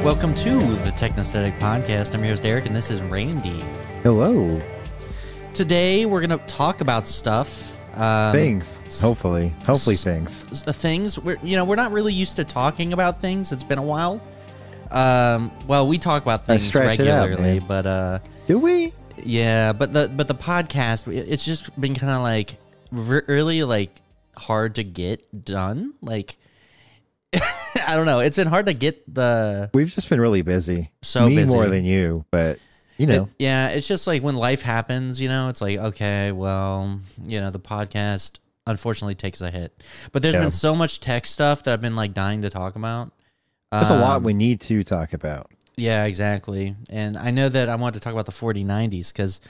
Welcome to the Technosthetic Podcast. I'm your host, Eric, and this is Randy. Hello. Today, we're going to talk about stuff. Things. Hopefully things. Things. We're not really used to talking about things. It's been a while. Well, we talk about things regularly, but do we? Yeah, but the podcast, it's just been kind of like really like hard to get done. Like, I don't know. It's been hard to get the. We've just been really busy. So Me busy. More than you, but you know. It's just like when life happens, it's like, okay, well, the podcast unfortunately takes a hit. But there's been so much tech stuff that I've been like dying to talk about. There's a lot we need to talk about. Yeah, exactly. And I know that I want to talk about the 4090s because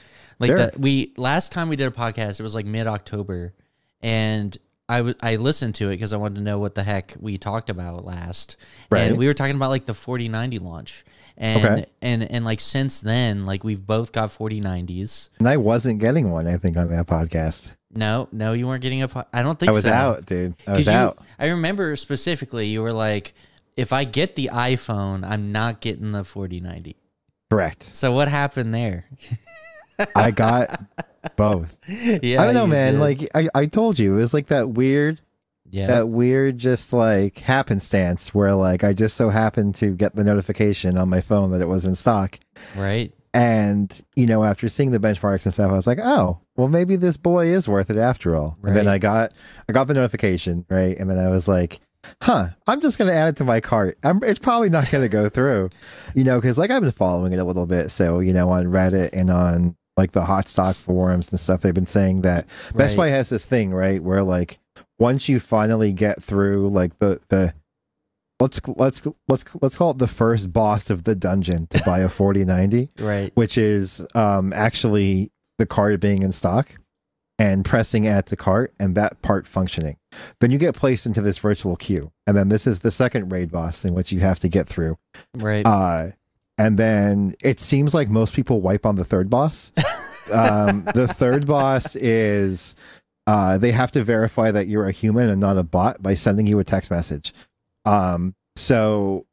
last time we did a podcast, it was like mid-October, and I listened to it because I wanted to know what the heck we talked about last. Right. And we were talking about like the 4090 launch. And and like since then, like we've both got 4090s. And I wasn't getting one, I think, on that podcast. No, you weren't getting I don't think so. I was out, dude. I was out. I remember specifically you were like, if I get the iPhone, I'm not getting the 4090. Correct. So what happened there? I got both. Yeah, I don't know, man. Did. Like I told you, it was like that weird just like happenstance where like I just so happened to get the notification on my phone that it was in stock. Right. And, after seeing the benchmarks and stuff, I was like, oh, well, maybe this boy is worth it after all. Right. And then I got the notification, right? And then I was like, I'm just going to add it to my cart. It's probably not going to go through, because like I've been following it a little bit. So, on Reddit and on like the hot stock forums and stuff, they've been saying that Best Buy has this thing, right, where like once you finally get through like the let's call it the first boss of the dungeon to buy a 4090, right, which is actually the card being in stock and pressing add to cart and that part functioning, then you get placed into this virtual queue, and then this is the second raid boss in which you have to get through, right. And then it seems like most people wipe on the third boss. The third boss is they have to verify that you're a human and not a bot by sending you a text message. So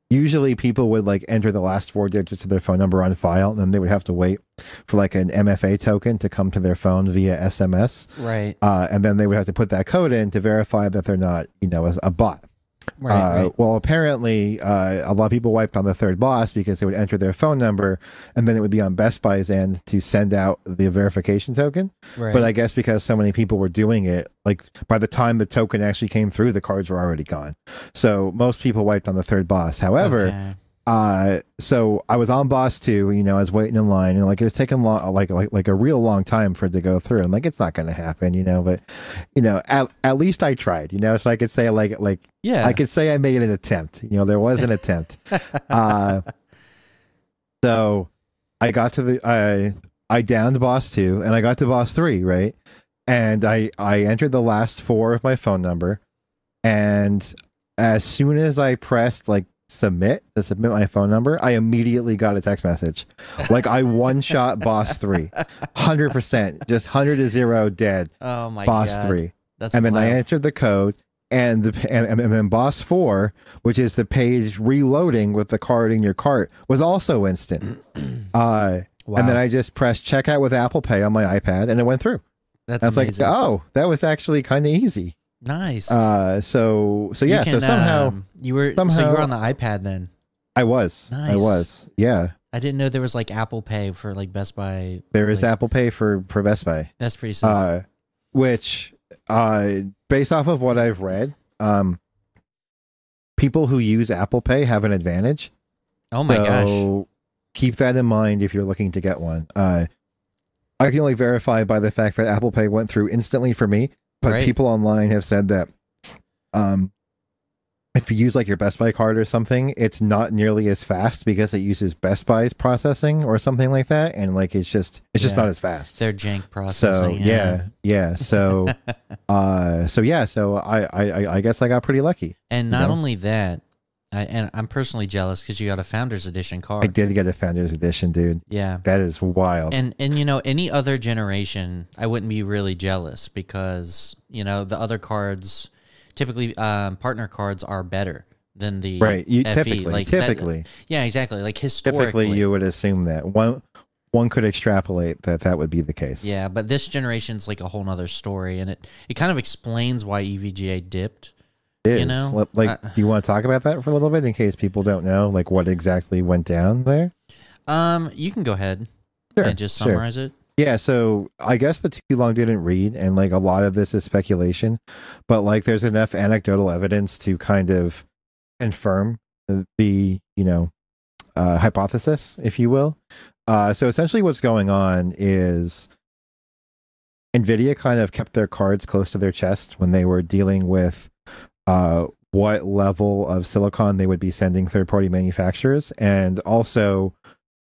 usually people would like enter the last 4 digits of their phone number on file, and then they would have to wait for like an MFA token to come to their phone via SMS. Right. And then they would have to put that code in to verify that they're not, a bot. Right. Well, apparently, a lot of people wiped on the third boss because they would enter their phone number, and then it would be on Best Buy's end to send out the verification token. Right. But I guess because so many people were doing it, like by the time the token actually came through, the cards were already gone. So most people wiped on the third boss. However, so I was on boss 2, I was waiting in line, and like it was taking long, like a real long time for it to go through. I'm like, it's not going to happen, but at least I tried, so I could say I could say I made an attempt. There was an attempt. So I got to I downed boss 2 and I got to boss 3, right? And I entered the last 4 of my phone number, and as soon as I pressed like submit my phone number, I immediately got a text message. Like I one shot boss 3, 100%, just 100 to 0 dead. Oh my boss God. 3. That's and wild. then I entered the code, and then boss 4, which is the page reloading with the card in your cart, was also instant. Wow. And then I just pressed checkout with Apple Pay on my iPad, and it went through. That's I was amazing. like, oh, that was actually kind of easy. Nice. So somehow you were on the iPad then. I was. Nice. I was. Yeah. I didn't know there was like Apple Pay for like Best Buy. There is Apple Pay for Best Buy. That's pretty simple. Which based off of what I've read, people who use Apple Pay have an advantage. Oh my gosh. Keep that in mind if you're looking to get one. I can only verify by the fact that Apple Pay went through instantly for me. But people online have said that if you use like your Best Buy card or something, it's not nearly as fast because it uses Best Buy's processing or something like that, and like it's just not as fast. Their jank processing. So yeah. So so I guess I got pretty lucky. And not only that, and I'm personally jealous because you got a Founders Edition card. I did get a Founders Edition, dude. Yeah. That is wild. And any other generation, I wouldn't be really jealous because, the other cards, typically partner cards are better. than the right. You FE. typically, yeah, exactly. Like historically, typically you would assume that one could extrapolate that would be the case. Yeah, but this generation's like a whole nother story, and it kind of explains why EVGA dipped. It is. You know, do you want to talk about that for a little bit in case people don't know like what exactly went down there? You can go ahead and just summarize it. Yeah, so I guess the too long didn't read, and like a lot of this is speculation, but like there's enough anecdotal evidence to kind of confirm the hypothesis, if you will. So essentially, what's going on is NVIDIA kind of kept their cards close to their chest when they were dealing with what level of silicon they would be sending third-party manufacturers, and also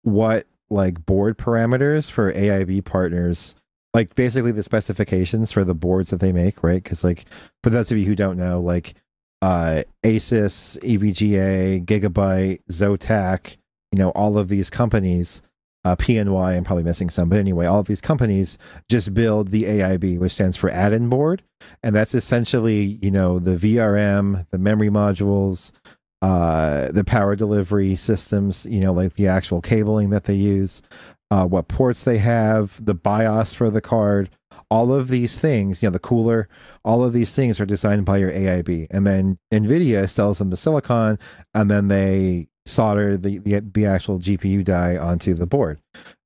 what like board parameters for AIB partners, like basically the specifications for the boards that they make, right? Because like for those of you who don't know, like Asus, EVGA, Gigabyte, Zotac, all of these companies, PNY, I'm probably missing some, but anyway, all of these companies just build the AIB, which stands for add-in board, and that's essentially the VRM, the memory modules, the power delivery systems, like the actual cabling that they use, what ports they have, the BIOS for the card, all of these things, the cooler, all of these things are designed by your AIB. And then NVIDIA sells them the silicon, and then they solder the actual GPU die onto the board.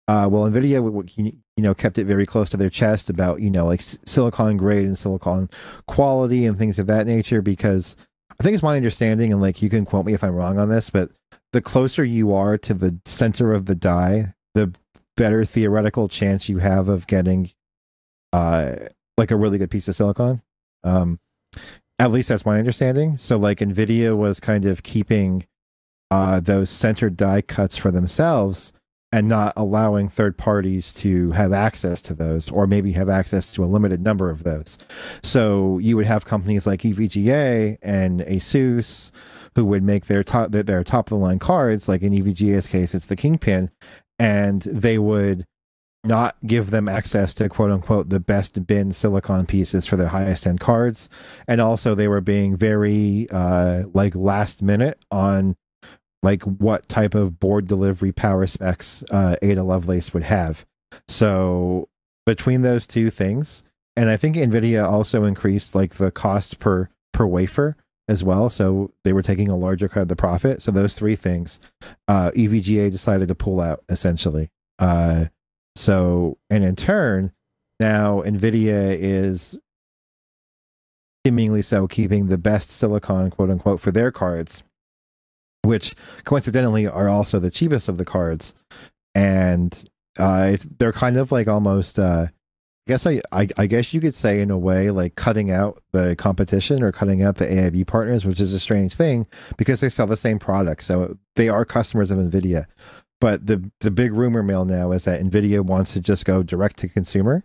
Well, NVIDIA, kept it very close to their chest about, like silicon grade and silicon quality and things of that nature, because I think it's my understanding, and like you can quote me if I'm wrong on this, but the closer you are to the center of the die, the better theoretical chance you have of getting like a really good piece of silicon. At least that's my understanding. So like NVIDIA was kind of keeping those centered die cuts for themselves and not allowing third parties to have access to those, or maybe have access to a limited number of those. So you would have companies like EVGA and Asus who would make their top of the line cards, like in EVGA's case, it's the Kingpin, and they would not give them access to quote unquote the best bin silicon pieces for their highest end cards. And also they were being very like last minute on like what type of board delivery power specs Ada Lovelace would have. So between those two things, and I think NVIDIA also increased like the cost per wafer as well. So they were taking a larger cut of the profit. So those three things, EVGA decided to pull out essentially. So, and in turn, now NVIDIA is seemingly so keeping the best silicon, quote unquote, for their cards, which coincidentally are also the cheapest of the cards. And they're kind of like almost, I guess you could say in a way, like cutting out the competition or cutting out the AIB partners, which is a strange thing because they sell the same product. So they are customers of NVIDIA. But the big rumor mill now is that NVIDIA wants to just go direct to consumer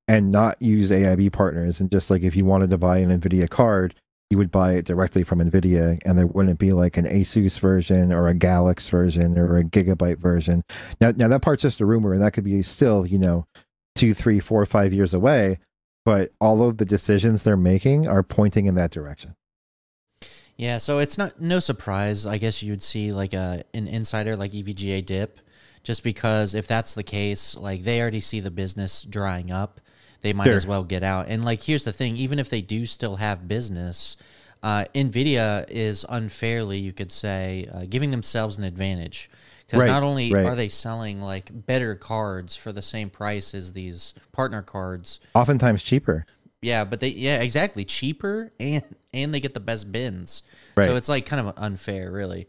and not use AIB partners. And just like if you wanted to buy an NVIDIA card, you would buy it directly from NVIDIA, and there wouldn't be like an Asus version or a Galax version or a Gigabyte version. Now that part's just a rumor, and that could be still, 2, 3, 4, 5 years away. But all of the decisions they're making are pointing in that direction. Yeah, so it's no surprise, I guess you would see like an insider like EVGA dip, just because if that's the case, like they already see the business drying up, they might as well get out. And like, here's the thing, even if they do still have business, NVIDIA is unfairly, you could say, giving themselves an advantage. Because not only are they selling like better cards for the same price as these partner cards, oftentimes cheaper. Yeah, but exactly, cheaper, and they get the best bins. Right. So it's like kind of unfair, really.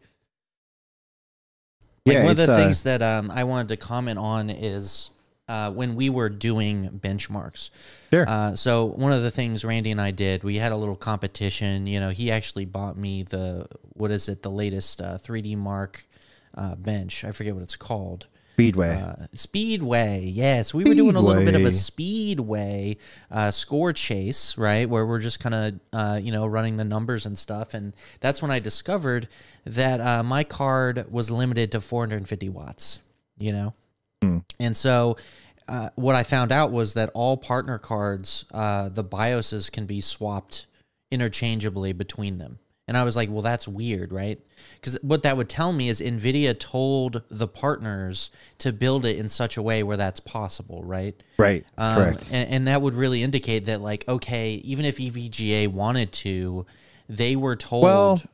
Like one of the things that I wanted to comment on is when we were doing benchmarks. Sure. So one of the things Randy and I did, we had a little competition. He actually bought me the latest 3D Mark bench. I forget what it's called. Speedway. Yes. We were doing a little bit of a Speedway score chase, right? Where we're just kind of, running the numbers and stuff. And that's when I discovered that my card was limited to 450 watts, And so what I found out was that all partner cards, the BIOSes can be swapped interchangeably between them. And I was like, well, that's weird, right? Because what that would tell me is NVIDIA told the partners to build it in such a way where that's possible, right? Right, correct. And that would really indicate that, like, okay, even if EVGA wanted to, they were told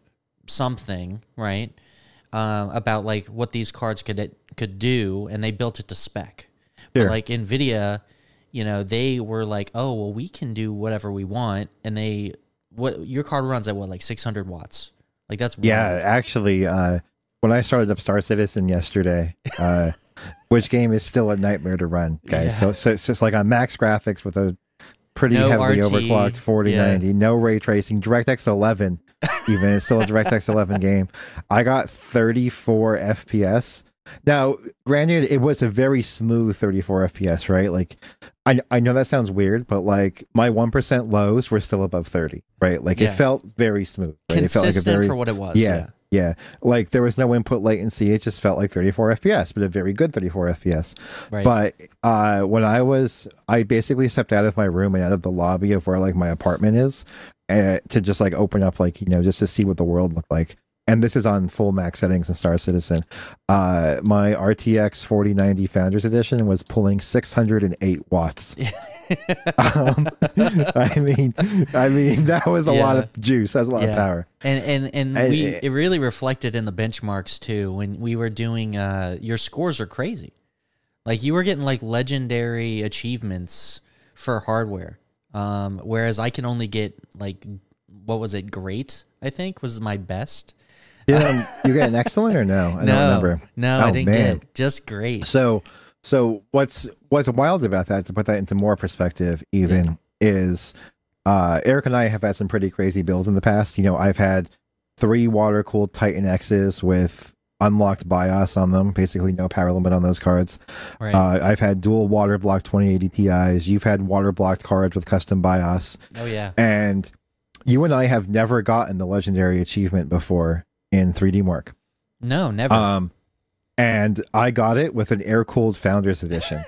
something, right, about, like, what these cards could do, and they built it to spec. Sure. But, like, NVIDIA, you know, they were like, oh, well, we can do whatever we want, and your card runs at what, like 600 watts? Like, that's wild. Yeah, actually, when I started up Star Citizen yesterday, which game is still a nightmare to run, guys. Yeah. So it's just like on max graphics with a pretty heavily overclocked 4090, no ray tracing, DirectX 11, even it's still a DirectX 11 game. I got 34 FPS. Now, granted, it was a very smooth 34 FPS, right? Like, I know that sounds weird, but like my 1% lows were still above 30, right? Like it felt very smooth. Right? Consistent, it felt like for what it was. Yeah. Like there was no input latency. It just felt like 34 FPS, but a very good 34 FPS. Right. But when I basically stepped out of my room and out of the lobby of where like my apartment is to just like open up, like, you know, just to see what the world looked like. And this is on full max settings in Star Citizen. My RTX 4090 Founders Edition was pulling 608 watts. I mean, that was a lot of juice. That was a lot of power. And it really reflected in the benchmarks too. When we were doing, your scores are crazy. Like you were getting like legendary achievements for hardware, whereas I can only get like, what was it? Great, I think was my best. Yeah, you got an excellent or no? I don't remember. No, I didn't get just great. So what's wild about that, to put that into more perspective, even is Eric and I have had some pretty crazy builds in the past. You know, I've had 3 water cooled Titan X's with unlocked BIOS on them, basically no power limit on those cards. Right. I've had dual water blocked 2080 Ti's. You've had water blocked cards with custom BIOS. Oh yeah. And you and I have never gotten the legendary achievement before in 3D Mark. No, never. And I got it with an air-cooled Founders Edition.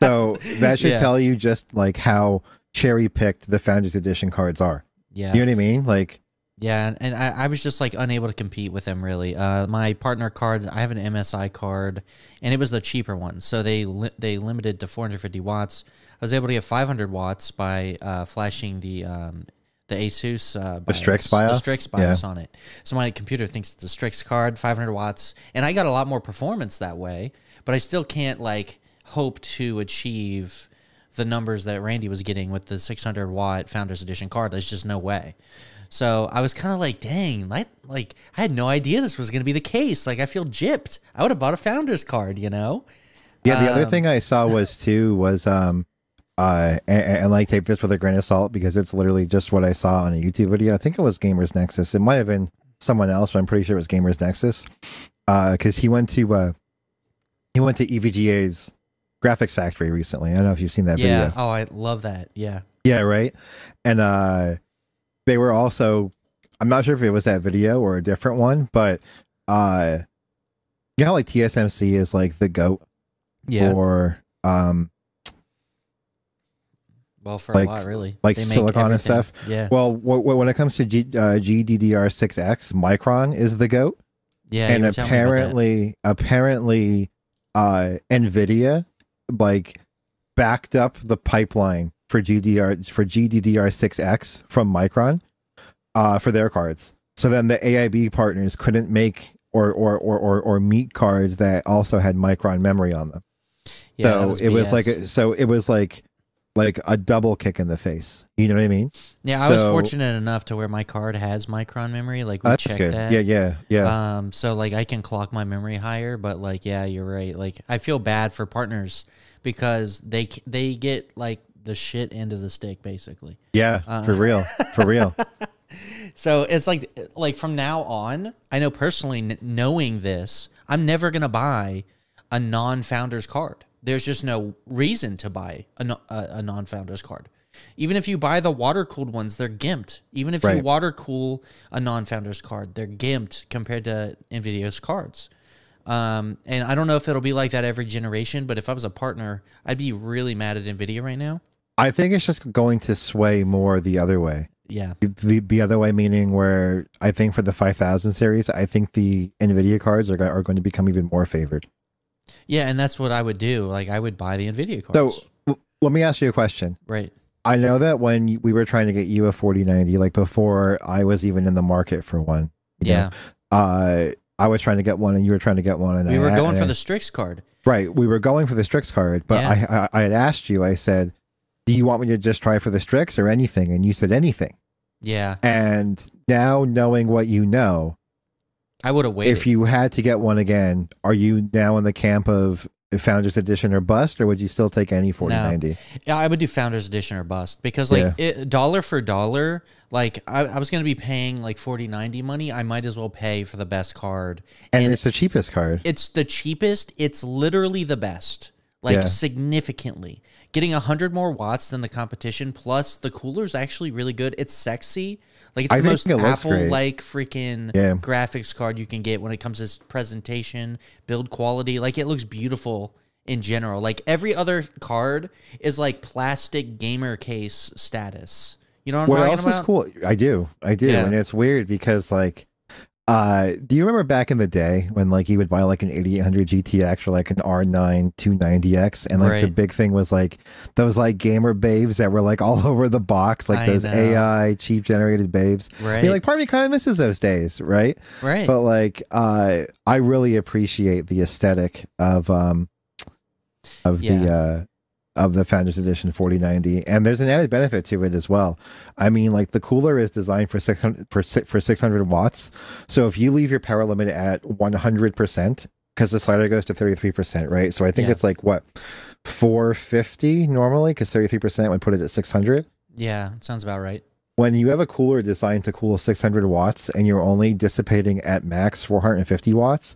So that should tell you just like how cherry-picked the Founders Edition cards are. Yeah. You know what I mean? Like, yeah, and I was just like unable to compete with them really. My partner card, I have an MSI card, and it was the cheaper one, so they limited to 450 watts. I was able to get 500 watts by flashing the Asus BIOS, the Strix BIOS? The Strix BIOS on it. So my computer thinks it's a Strix card, 500 watts, and I got a lot more performance that way, but I still can't like hope to achieve the numbers that Randy was getting with the 600 watt Founders Edition card. There's just no way. So I was kind of like, dang, like I had no idea this was going to be the case. Like I feel gypped. I would have bought a Founders card, you know? Yeah, the other thing I saw was and like take this with a grain of salt because it's literally just what I saw on a YouTube video. I think it was Gamers Nexus. It might have been someone else, but I'm pretty sure it was Gamers Nexus. Because he went to EVGA's graphics factory recently. I don't know if you've seen that video. Oh, I love that. Yeah. Yeah, right. And they were also, I'm not sure if it was that video or a different one, but you know how like TSMC is like the GOAT for well, for like, a lot, really. Like silicon and stuff. Yeah. Well, when it comes to GDDR6X, Micron is the GOAT. Yeah. And apparently, NVIDIA like backed up the pipeline for GDDR6X from Micron for their cards. So then the AIB partners couldn't make or meet cards that also had Micron memory on them. Yeah, so it was like a double kick in the face. You know what I mean? Yeah, I was fortunate enough to where my card has Micron memory. Like we checked that. Yeah. So like I can clock my memory higher, but like yeah, you're right. Like I feel bad for partners because they get like the shit end of the stick basically. Yeah, for real. So it's like from now on, I know personally knowing this, I'm never gonna buy a non-Founders card. There's just no reason to buy a non-Founders card. Even if you buy the water-cooled ones, they're gimped. Even if you water-cool a non-Founders card, they're gimped compared to NVIDIA's cards. And I don't know if it'll be like that every generation, but if I was a partner, I'd be really mad at NVIDIA right now. I think it's just going to sway more the other way. Yeah. The other way, meaning where I think for the 5000 series, I think the NVIDIA cards are going to become even more favored. Yeah, and that's what I would do. Like, I would buy the NVIDIA cards. So let me ask you a question. Right. I know that when we were trying to get you a 4090, like before I was even in the market for one, you know, I was trying to get one and you were trying to get one. And we were going for the Strix card. Right. We were going for the Strix card, but I had asked you, I said, do you want me to just try for the Strix or anything? And you said anything. Yeah. And now knowing what you know, I would have waited. If you had to get one again, are you now in the camp of Founders Edition or bust, or would you still take any 4090? No. Yeah, I would do Founders Edition or bust because, like, dollar for dollar, like, I was going to be paying like 4090 money. I might as well pay for the best card. And it's the cheapest card. It's the cheapest. It's literally the best, like, significantly. Getting 100 more watts than the competition, plus the cooler's actually really good. It's sexy. Like, it's the most Apple-like freaking graphics card you can get when it comes to presentation, build quality. Like, it looks beautiful in general. Like, every other card is like plastic gamer case status. You know what I'm talking about? What else is cool? I do. Yeah. And it's weird because, like, do you remember back in the day when, like, you would buy like an 8800 GTX or like an R9 290X, and like the big thing was like those like gamer babes that were like all over the box, like those AI cheap generated babes. Right. I mean, like, part of me kind of misses those days, right? Right. But like, I really appreciate the aesthetic of the Founders Edition 4090, and there's an added benefit to it as well. I mean, like, the cooler is designed for 600 watts. So if you leave your power limit at 100%, because the slider goes to 33%, right? So I think it's like what, 450 normally, because 33% would put it at 600. Yeah, sounds about right. When you have a cooler designed to cool 600 watts and you're only dissipating at max 450 watts,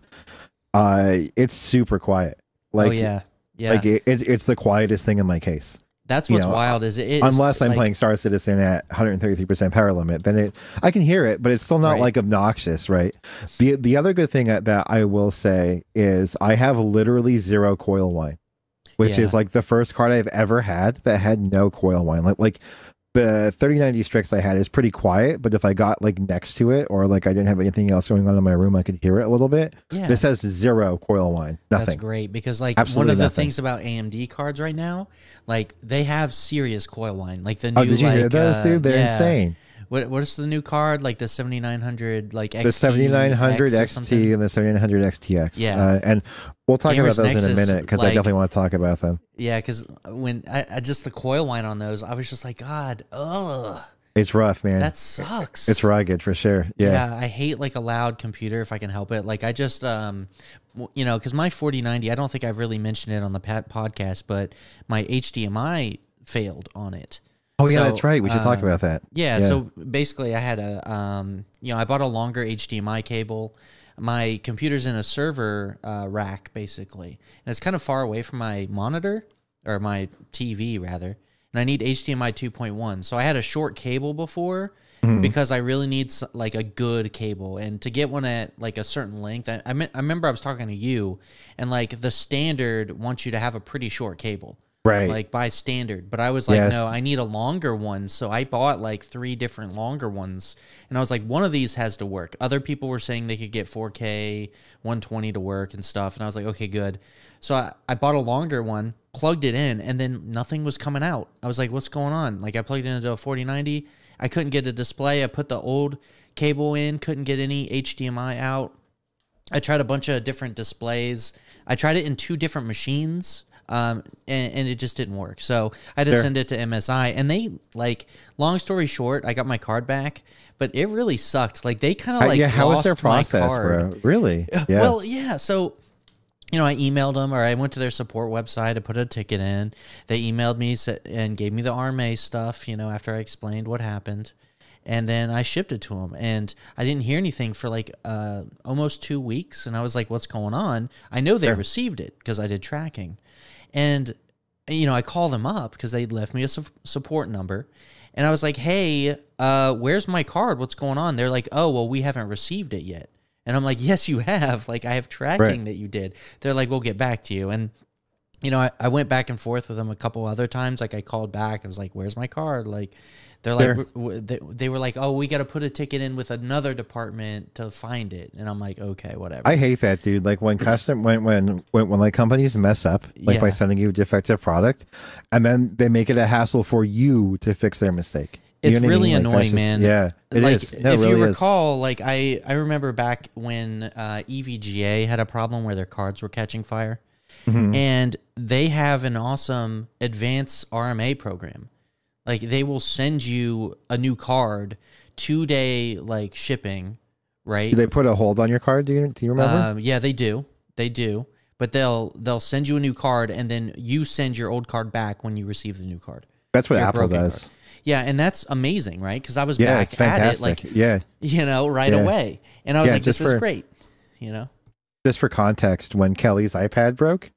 it's super quiet. Like, yeah, like it's the quietest thing in my case. That's what's wild. Is it? Unless I'm playing Star Citizen at 133% power limit, then I can hear it, but it's still not like obnoxious, right? The other good thing that I will say is I have literally zero coil whine, which is like the first card I've ever had that had no coil whine. Like the 3090 Strix I had is pretty quiet, but if I got like next to it or like I didn't have anything else going on in my room, I could hear it a little bit. Yeah. This has zero coil whine. Nothing. That's great because, like, one of the things about AMD cards right now, like, they have serious coil whine. Like the new, did you hear those, dude? They're insane. What's the new card? Like the 7900, like XT, the 7900 XT and the 7900 XTX. Yeah, and we'll talk about those in a minute because I definitely want to talk about them. Yeah, because when I just the coil whine on those, I was just like, God, ugh. It's rough, man. That sucks. It's rugged for sure. Yeah, I hate like a loud computer if I can help it. Like, I just, you know, because my 4090, I don't think I've really mentioned it on the podcast, but my HDMI failed on it. Oh, yeah, that's right. We should talk about that. Yeah, so basically I had a, you know, I bought a longer HDMI cable. My computer's in a server rack, basically. And it's kind of far away from my monitor, or my TV, rather. And I need HDMI 2.1. So I had a short cable before because I really need, like, a good cable. And to get one at, like, a certain length, I remember I was talking to you, and, like, the standard wants you to have a pretty short cable. Right. Like, by standard. But I was like, no, I need a longer one. So I bought like 3 different longer ones. And I was like, one of these has to work. Other people were saying they could get 4K 120 to work and stuff. And I was like, okay, good. So I bought a longer one, plugged it in, and then nothing was coming out. I was like, what's going on? Like, I plugged it into a 4090. I couldn't get a display. I put the old cable in, couldn't get any HDMI out. I tried a bunch of different displays. I tried it in 2 different machines. And it just didn't work. So I had to send it to MSI, and they, like, long story short, I got my card back, but it really sucked. Like, they kind of like, how was their process, bro? Really? Yeah. Well, yeah. So, you know, I emailed them, or I went to their support website, I put a ticket in. They emailed me and gave me the RMA stuff, you know, after I explained what happened. And then I shipped it to them, and I didn't hear anything for like almost 2 weeks. And I was like, what's going on? I know they received it because I did tracking. And, you know, I called them up because they left me a support number. And I was like, hey, where's my card? What's going on? They're like, oh, well, we haven't received it yet. And I'm like, yes, you have. Like, I have tracking that you did. They're like, we'll get back to you. And, you know, I went back and forth with them a couple other times. Like, I called back. I was like, where's my card? Like, They're like, they were like, oh, we got to put a ticket in with another department to find it. And I'm like, okay, whatever. I hate that, dude. Like when like companies mess up, like by sending you a defective product, and then they make it a hassle for you to fix their mistake. It's really annoying, man. Yeah, it is. No, if really you recall, like I remember back when EVGA had a problem where their cards were catching fire, and they have an awesome advanced RMA program. Like they will send you a new card, 2-day like shipping, right? Do they put a hold on your card? Do you remember? Yeah, they do. They do. But they'll send you a new card, and then you send your old card back when you receive the new card. That's what Apple does. Card. Yeah, and that's amazing, right? Because I was back at it, like, right away. And I was like, this is great, Just for context, when Kelly's iPad broke,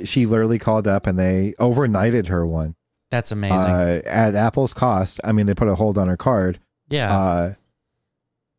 she literally called up and they overnighted her one. That's amazing. At Apple's cost. I mean, they put a hold on her card. Yeah.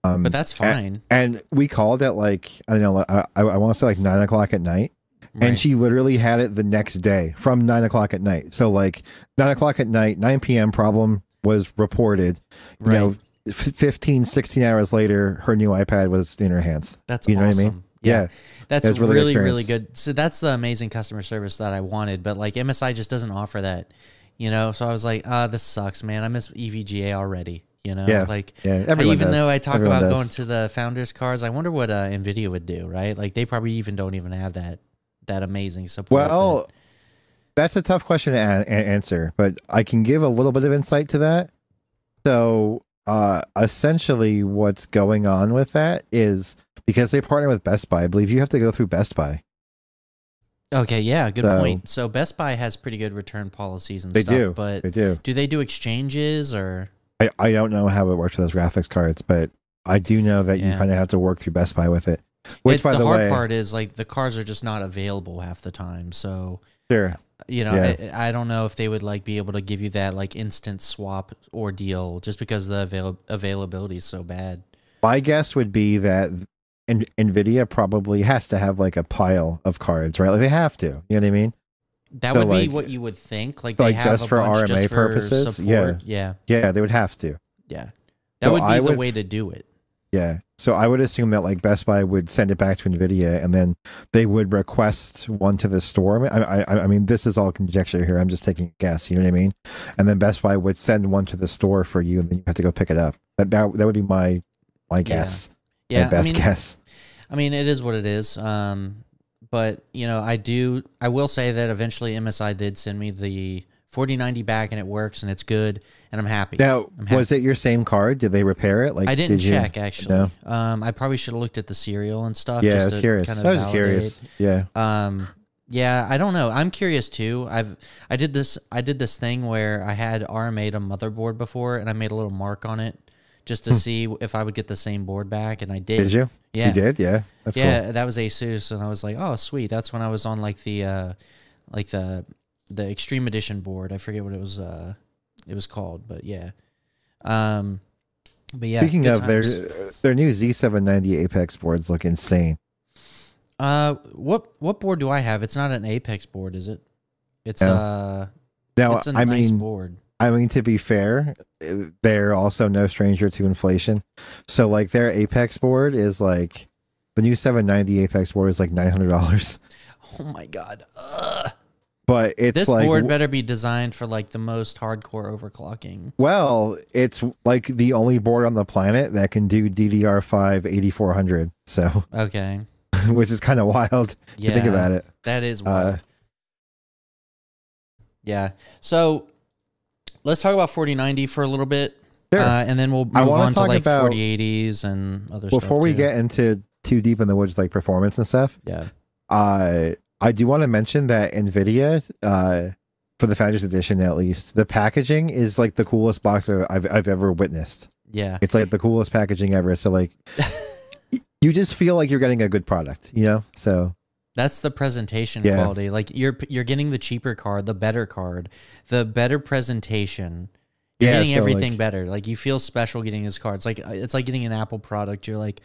But that's fine. And we called at like, I don't know, I want to say like 9 o'clock at night. Right. And she literally had it the next day from 9 o'clock at night. So like 9 o'clock at night, 9 p.m. problem was reported. You know, 15, 16 hours later, her new iPad was in her hands. That's awesome. What I mean? Yeah. That's really, really good. So that's the amazing customer service that I wanted. But like MSI just doesn't offer that, So I was like, this sucks, man. I miss EVGA already. Even though I talk about going to the Founders cards, I wonder what NVIDIA would do, right? Like they probably don't even have that amazing support. Well, that's a tough question to answer, but I can give a little bit of insight to that. So essentially what's going on with that is because they partner with Best Buy, I believe you have to go through Best Buy. Okay, yeah, good point. So Best Buy has pretty good return policies and stuff. But do they do exchanges or? I don't know how it works with those graphics cards, but I do know that you kind of have to work through Best Buy with it. Which, by the way, hard part is like the cards are just not available half the time. So sure, I don't know if they would like be able to give you that like instant swap ordeal just because the availability is so bad. My guess would be that NVIDIA probably has to have like a pile of cards, right? Like they have to. You know what I mean? That would be what you would think. Like they have just for RMA purposes. Yeah, they would have to. Yeah, that would be the way to do it. Yeah. So I would assume that like Best Buy would send it back to NVIDIA and then they would request one to the store. I mean, this is all conjecture here. I'm just taking a guess. You know what I mean? And then Best Buy would send one to the store for you and then you have to go pick it up. That would be my guess. Yeah. My best guess. I mean, it is what it is. But I will say that eventually MSI did send me the 4090 back and it works and it's good and I'm happy. Now, was it your same card? Did they repair it? Like I didn't check actually. No? I probably should have looked at the serial and stuff. Yeah, I was curious. I was curious. Yeah. Yeah, I don't know. I'm curious too. I did this thing where I had RMA'd a motherboard before and I made a little mark on it just to see if I would get the same board back and I did. Did you? Yeah. You did? Yeah. That's cool. That was Asus and I was like, "Oh, sweet." That's when I was on like the Extreme Edition board. I forget what it was called, but yeah. Speaking of their new Z790 Apex boards look insane. What board do I have? It's not an Apex board, is it? It's now, it's a nice board. I mean, to be fair, they're also no stranger to inflation. So like their Apex board is like the new 790 Apex board is like $900. Oh my god. But it's this like, board better be designed for like the most hardcore overclocking. Well, it's like the only board on the planet that can do DDR5 8400. So okay, which is kind of wild. To think about it. That is wild. Yeah. So let's talk about 4090 for a little bit, and then we'll move on to like 4080s and other stuff. Before we get into too deep in the woods, like performance and stuff. Yeah. I do want to mention that NVIDIA, for the Founders Edition at least, the packaging is like the coolest box I've ever witnessed. Yeah. It's like the coolest packaging ever. So like, you just feel like you're getting a good product, So that's the presentation quality. Like you're getting the cheaper card, the better presentation. You're getting everything better. Like you feel special getting this card. It's like getting an Apple product. You're like,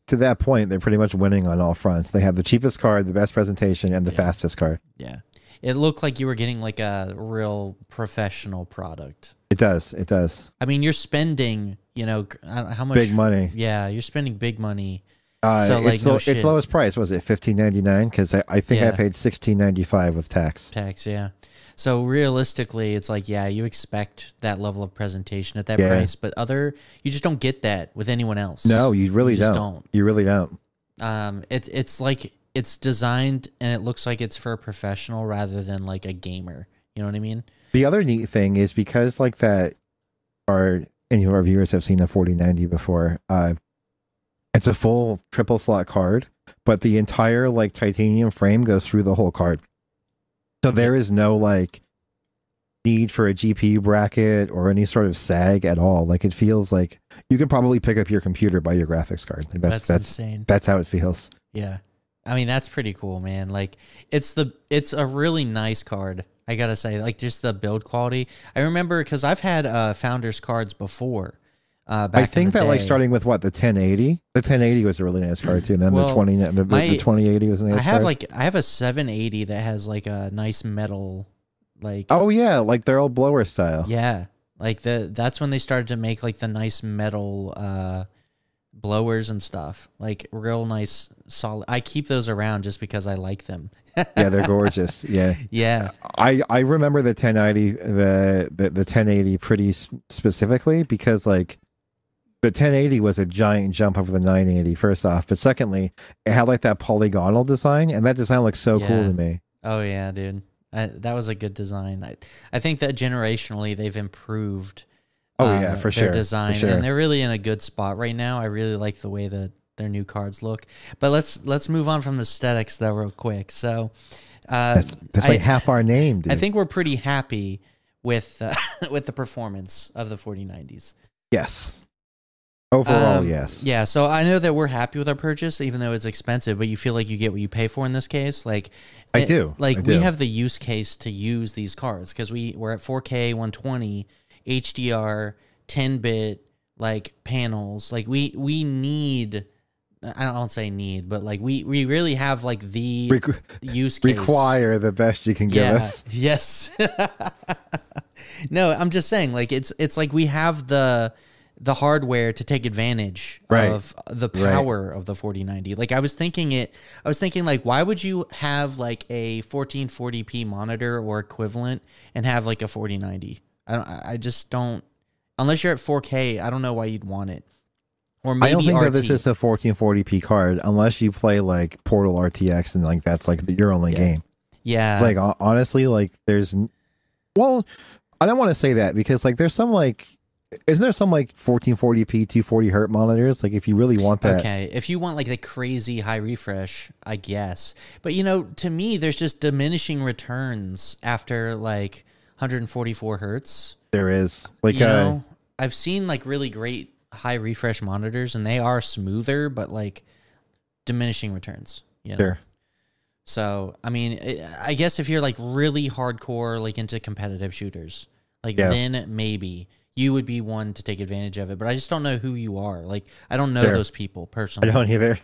To that point, they're pretty much winning on all fronts. They have the cheapest card, the best presentation, and the fastest card. Yeah. it looked like you were getting like a real professional product. It does. I mean, you're spending, how much big money. Yeah, you're spending big money. So like its lowest price was it $15.99? Because I think I paid $16.95 with tax. Yeah. So realistically, it's like you expect that level of presentation at that price, but you just don't get that with anyone else. No, you really don't. You really don't. It's like it's designed and it looks like it's for a professional rather than like a gamer. You know what I mean? The other neat thing is because like that, any of our viewers have seen a 4090 before. It's a full triple slot card, but the entire like titanium frame goes through the whole card. So there is no like need for a GPU bracket or any sort of sag at all. Like it feels like you could probably pick up your computer by your graphics card. Like that's insane. That's how it feels. Yeah. I mean, that's pretty cool, man. Like it's a really nice card. I gotta say, like just the build quality. I remember because I've had Founders cards before. I think that like starting with the 1080. The 1080 was a really nice card too, and then the 2080 was a nice card. I have a 780 that has like a nice metal, like like they're all blower style. Yeah, like that's when they started to make like the nice metal blowers and stuff, like real nice solid. I keep those around just because I like them. Yeah, they're gorgeous. Yeah. I remember the 1080 the 1080 pretty specifically because like the 1080 was a giant jump over the 980 first off, but secondly, it had like that polygonal design, and that design looks so cool to me. Oh yeah, dude. That was a good design. I think that generationally they've improved for their design, and they're really in a good spot right now. I really like the way that their new cards look. But let's move on from the aesthetics though real quick. So that's like half our name, dude. I think we're pretty happy with with the performance of the 4090s. Yes. Overall, yes. Yeah, so I know that we're happy with our purchase, even though it's expensive, but you feel like you get what you pay for in this case. Like I do. We have the use case to use these cards because we're at 4K 120 HDR 10-bit like panels. Like we need, I don't say need, but like we really have like the use case. Require the best you can give us. Yes. No, I'm just saying like it's like we have the hardware to take advantage of the power of the 4090. Like I was thinking like, why would you have like a 1440p monitor or equivalent and have like a 4090? I just don't, unless you're at 4K, I don't know why you'd want it. Or maybe I don't think RT. that this is a 1440p card unless you play like Portal RTX and like that's like your only game. Yeah. It's like honestly, like I don't want to say that because like there's some like, isn't there some like 1440p 240 hertz monitors? Like if you really want that. Okay, if you want like the crazy high refresh, I guess. But to me, there's just diminishing returns after like 144 hertz. There is like I've seen like really great high refresh monitors, and they are smoother, but like diminishing returns. Sure. So I mean, I guess if you're like really hardcore, like into competitive shooters, like then maybe you would be one to take advantage of it, but I just don't know who you are. Like, I don't know those people personally. I don't either.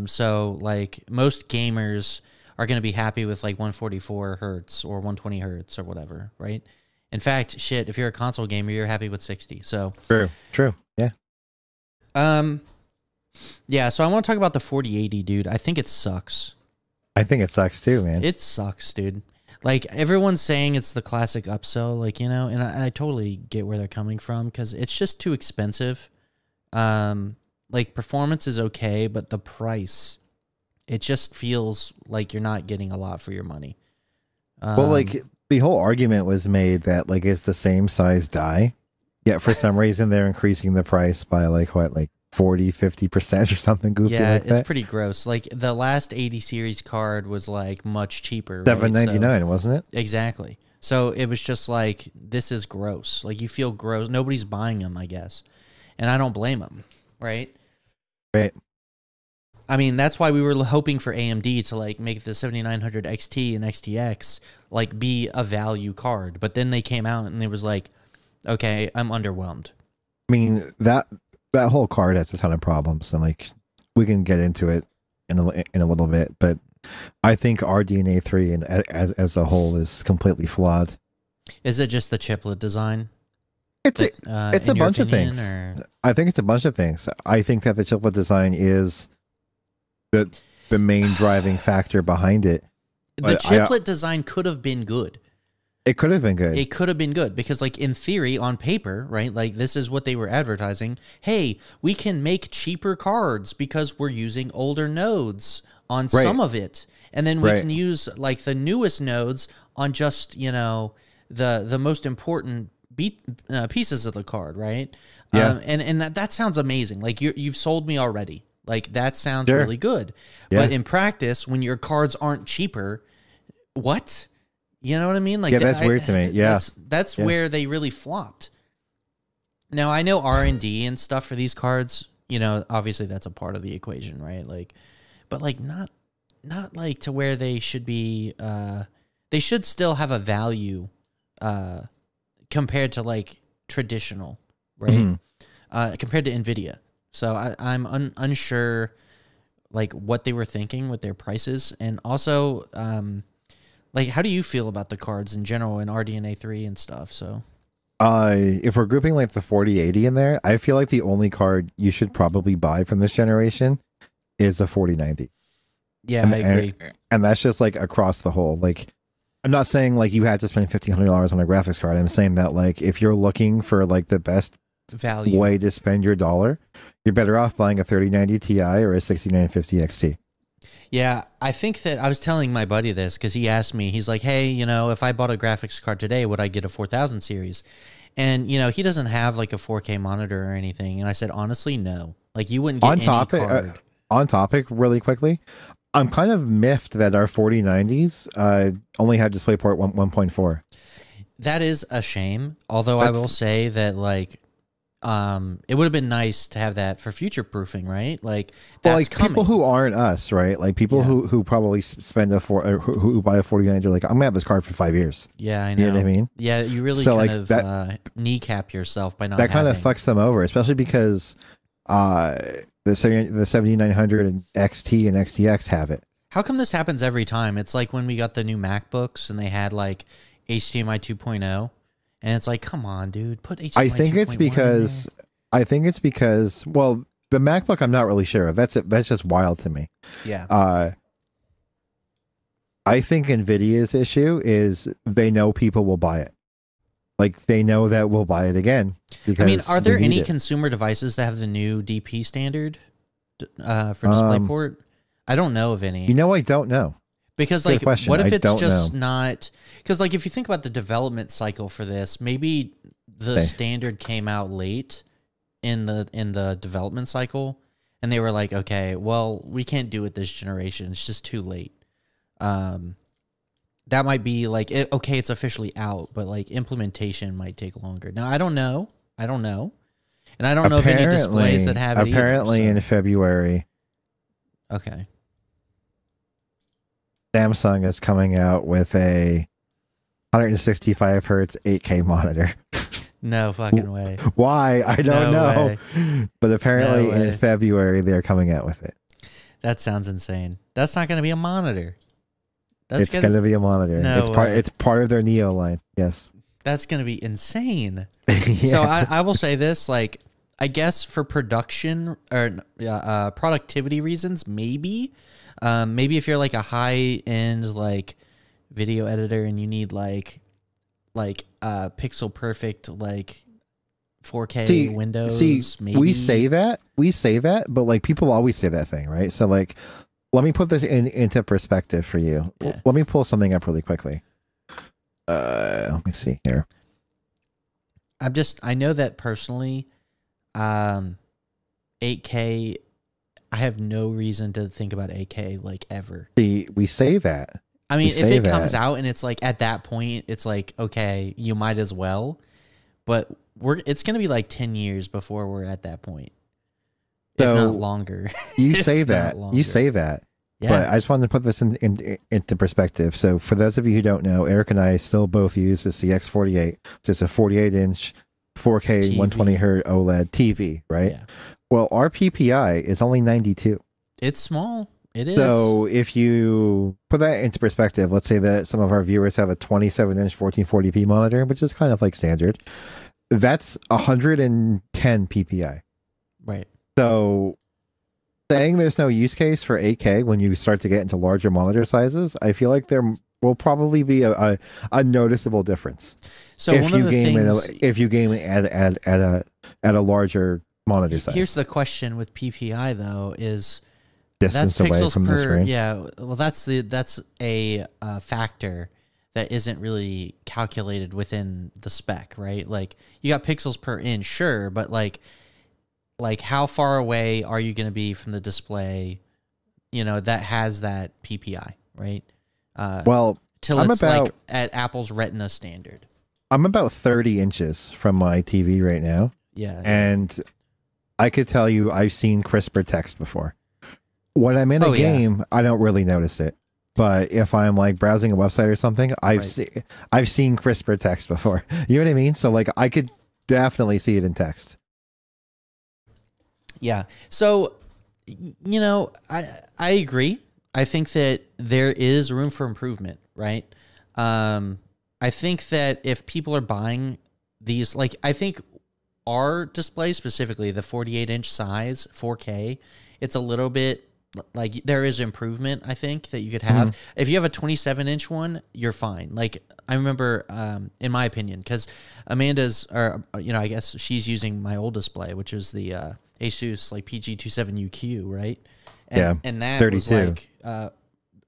So like most gamers are going to be happy with like 144 hertz or 120 hertz or whatever, right? In fact, shit, if you're a console gamer, you're happy with 60. So true, yeah. Yeah. So I want to talk about the 4080, dude. I think it sucks. I think it sucks too, man. It sucks, dude. Like everyone's saying it's the classic upsell, like, and I totally get where they're coming from because it's just too expensive. Like performance is okay, but the price, it just feels like you're not getting a lot for your money. Well, like the whole argument was made that like it's the same size die, yet for some reason they're increasing the price by like 40-50% or something goofy like that. Yeah, it's pretty gross. Like the last 80 series card was like much cheaper. $799, wasn't it? Exactly. So it was just like, this is gross. Like you feel gross. Nobody's buying them, I guess. And I don't blame them, right? Right. I mean, that's why we were hoping for AMD to like make the 7900 XT and XTX like be a value card. But then they came out and it was like, okay, I'm underwhelmed. I mean, that whole card has a ton of problems, and like we can get into it in a little bit, but I think RDNA 3 and as a whole is completely flawed. Is it just the chiplet design? It's a bunch of things. I think it's a bunch of things. I think that the chiplet design is the main driving factor behind it. The chiplet design could have been good. It could have been good. It could have been good because, like, in theory, on paper, right? Like, this is what they were advertising. Hey, we can make cheaper cards because we're using older nodes on some of it. And then we can use, like, the newest nodes on just, you know, the most important pieces of the card, right? Yeah. And that sounds amazing. Like, you've sold me already. Like, that sounds really good. Yeah. But in practice, when your cards aren't cheaper, what? You know what I mean? Like, yeah, that's weird to me. Yeah, that's where they really flopped. Now, I know R&D and stuff for these cards. You know, obviously that's a part of the equation, right? Like, but like not like to where they should be. They should still have a value compared to like traditional, right? Compared to NVIDIA. So I'm unsure like what they were thinking with their prices, and also like, how do you feel about the cards in general in RDNA 3 and stuff? So, if we're grouping like the 4080 in there, I feel like the only card you should probably buy from this generation is a 4090. Yeah, I agree. And that's just like across the whole. Like, I'm not saying like you had to spend $1,500 on a graphics card. I'm saying that like if you're looking for like the best value way to spend your dollar, you're better off buying a 3090 Ti or a 6950 XT. Yeah, I think that I was telling my buddy this because he asked me, he's like, hey, you know, if I bought a graphics card today, would I get a 4000 series? And, you know, he doesn't have like a 4K monitor or anything. And I said, honestly, no. Like, you wouldn't get any card. On topic, really quickly, I'm kind of miffed that our 4090s only had DisplayPort 1.4. That is a shame. Although I will say that, like, it would have been nice to have that for future proofing, right? Like, that's like coming. People who aren't us, right? Like people who probably spend who buy a 4090, they're like, I'm gonna have this card for 5 years. Yeah, I know. You know what I mean? Yeah, you really kneecap yourself by not. That kind of fucks them over, especially because the 7900 and XT and XTX have it. How come this happens every time? It's like when we got the new MacBooks and they had like HDMI 2.0. And it's like, come on, dude, put HDMI 2.1 I think it's because, well, the MacBook, I'm not really sure. That's just wild to me. Yeah. I think NVIDIA's issue is they know people will buy it. Like, they know that we'll buy it again. Because I mean, are there any consumer devices that have the new DP standard for DisplayPort? I don't know of any. You know, I don't know. Because, like, what if it's just not... Because, like, if you think about the development cycle for this, maybe the standard came out late in the development cycle, and they were like, okay, well, we can't do it this generation. It's just too late. That might be, like, okay, it's officially out, but, like, implementation might take longer. Now, I don't know. And I don't know of any displays that have it apparently either, in February. Okay. Samsung is coming out with a 165 hertz 8K monitor. No fucking way. Why? I don't know. Way. But apparently in February they're coming out with it. That sounds insane. That's not going to be a monitor. It's going to be a monitor. No it's part of their Neo line. Yes. That's going to be insane. Yeah. So I will say this, like, I guess for production or productivity reasons, maybe if you're like a high end like video editor and you need like pixel perfect like 4K windows. Maybe. we say that, but like people always say that thing, right? So like, let me put this into perspective for you. Yeah. Let me pull something up really quickly. Let me see here. I know that personally, 8K. I have no reason to think about 8K like ever. We say that. I mean, if it comes out and it's like at that point, it's like, okay, you might as well. But it's going to be like 10 years before we're at that point. So if not longer. You say that. You say that. Yeah. But I just wanted to put this into perspective. So for those of you who don't know, Eric and I still both use the CX48, which is a 48-inch 4K TV. 120 hertz OLED TV, right? Yeah. Well, our PPI is only 92. It's small. It is. So if you put that into perspective, let's say that some of our viewers have a 27-inch 1440p monitor, which is kind of like standard. That's 110 ppi. Right. So saying there's no use case for 8K when you start to get into larger monitor sizes, I feel like there will probably be a noticeable difference. So if you game at a larger monitor size. Here's the question with PPI though: is distance away from the screen? Yeah, well, that's a factor that isn't really calculated within the spec, right? Like you got pixels per inch, sure, but like how far away are you going to be from the display? You know, that has that PPI, right? Till it's like at Apple's Retina standard. I'm about 30 inches from my TV right now. Yeah. And I could tell you I've seen crisper text before. When I'm in a game, I don't really notice it. But if I'm like browsing a website or something, I've seen crisper text before. You know what I mean? So like I could definitely see it in text. Yeah. So, you know, I agree. I think that there is room for improvement, right? I think that if people are buying these, like, I think our display specifically, the 48-inch size, 4K, it's a little bit, like, there is improvement, I think, that you could have. Mm-hmm. If you have a 27-inch one, you're fine. Like, I remember, in my opinion, because Amanda's, or, you know, I guess she's using my old display, which is the Asus, like, PG27UQ, right? And that 32. Was like,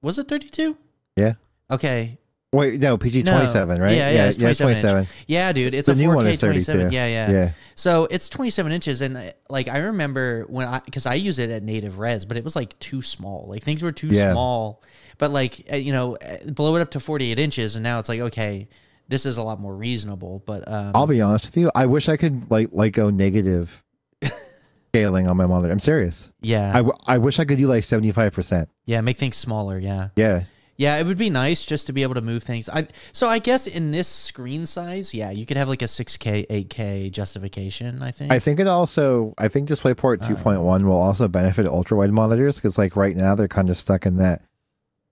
was it 32? Yeah. Okay. Wait, no, PG27, right? Yeah, it's 27. Yeah, dude, it's the a 4K new one is 27. Yeah. So it's 27 inches, and like I remember because I use it at native res, but it was like too small. Like things were too small. But like you know, blow it up to 48 inches, and now it's like okay, this is a lot more reasonable. But I'll be honest with you, I wish I could like go negative scaling on my monitor. I'm serious. Yeah, I wish I could do like 75%. Yeah, make things smaller. Yeah. Yeah, it would be nice just to be able to move things. So I guess in this screen size, yeah, you could have like a 6K, 8K justification, I think. I think DisplayPort 2.1 will also benefit ultra-wide monitors because like right now they're kind of stuck in that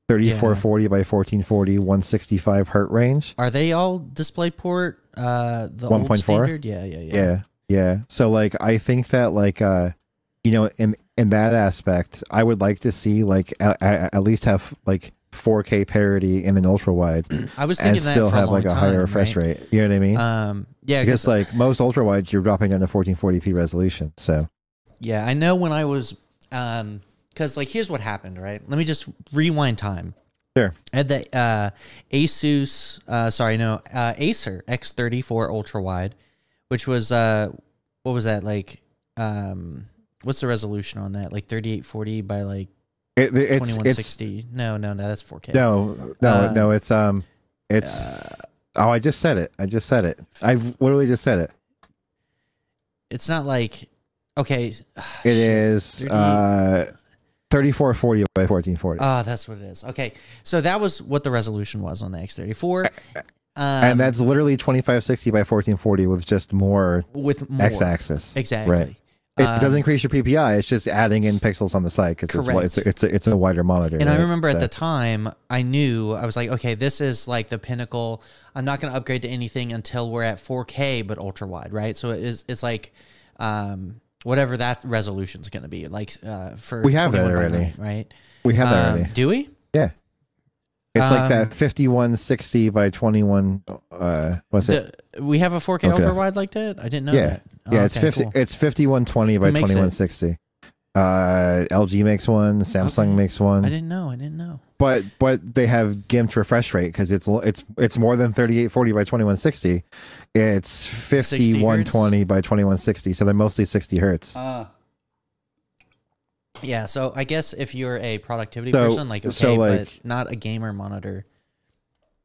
3440 by 1440, 165 hertz range. Are they all DisplayPort, the 1.4? Old standard? Yeah. So like I think that like you know in that aspect, I would like to see like at least have like 4K parity in an ultra wide. I was thinking and still that for have a like a higher refresh rate. You know what I mean? Yeah, because like most ultra wides, you're dropping down to 1440p resolution. So yeah, I know when I was because like here's what happened, right? Let me just rewind time. Sure. I had the Acer X34 ultra wide, which was what was that like? What's the resolution on that? Like 3840 by like 2160. No, that's 4K. No, it's I just said it. I literally just said it. It's not like okay. It is 3440 by 1440. Oh, that's what it is. Okay. So that was what the resolution was on the X34. And that's literally 2560 by 1440 with just more X-axis. Exactly. Right. It does increase your PPI. It's just adding in pixels on the side because it's a wider monitor. And right? I remember at the time, I was like, okay, this is like the pinnacle. I'm not going to upgrade to anything until we're at 4K, but ultra wide, right? So it's like whatever that resolution is going to be. Like for we have that already, right? We have that already. Do we? Yeah. It's like that 5160 by 21. What's it? We have a 4K ultra wide like that. I didn't know that. Yeah, it's 50. Cool. It's 5120 by 2160. LG makes one. Samsung makes one. I didn't know. But they have gimped refresh rate because it's more than 3840 by 2160. It's 5120 by 2160. So they're mostly 60 hertz. Yeah, so I guess if you're a productivity person, like okay, but not a gamer monitor.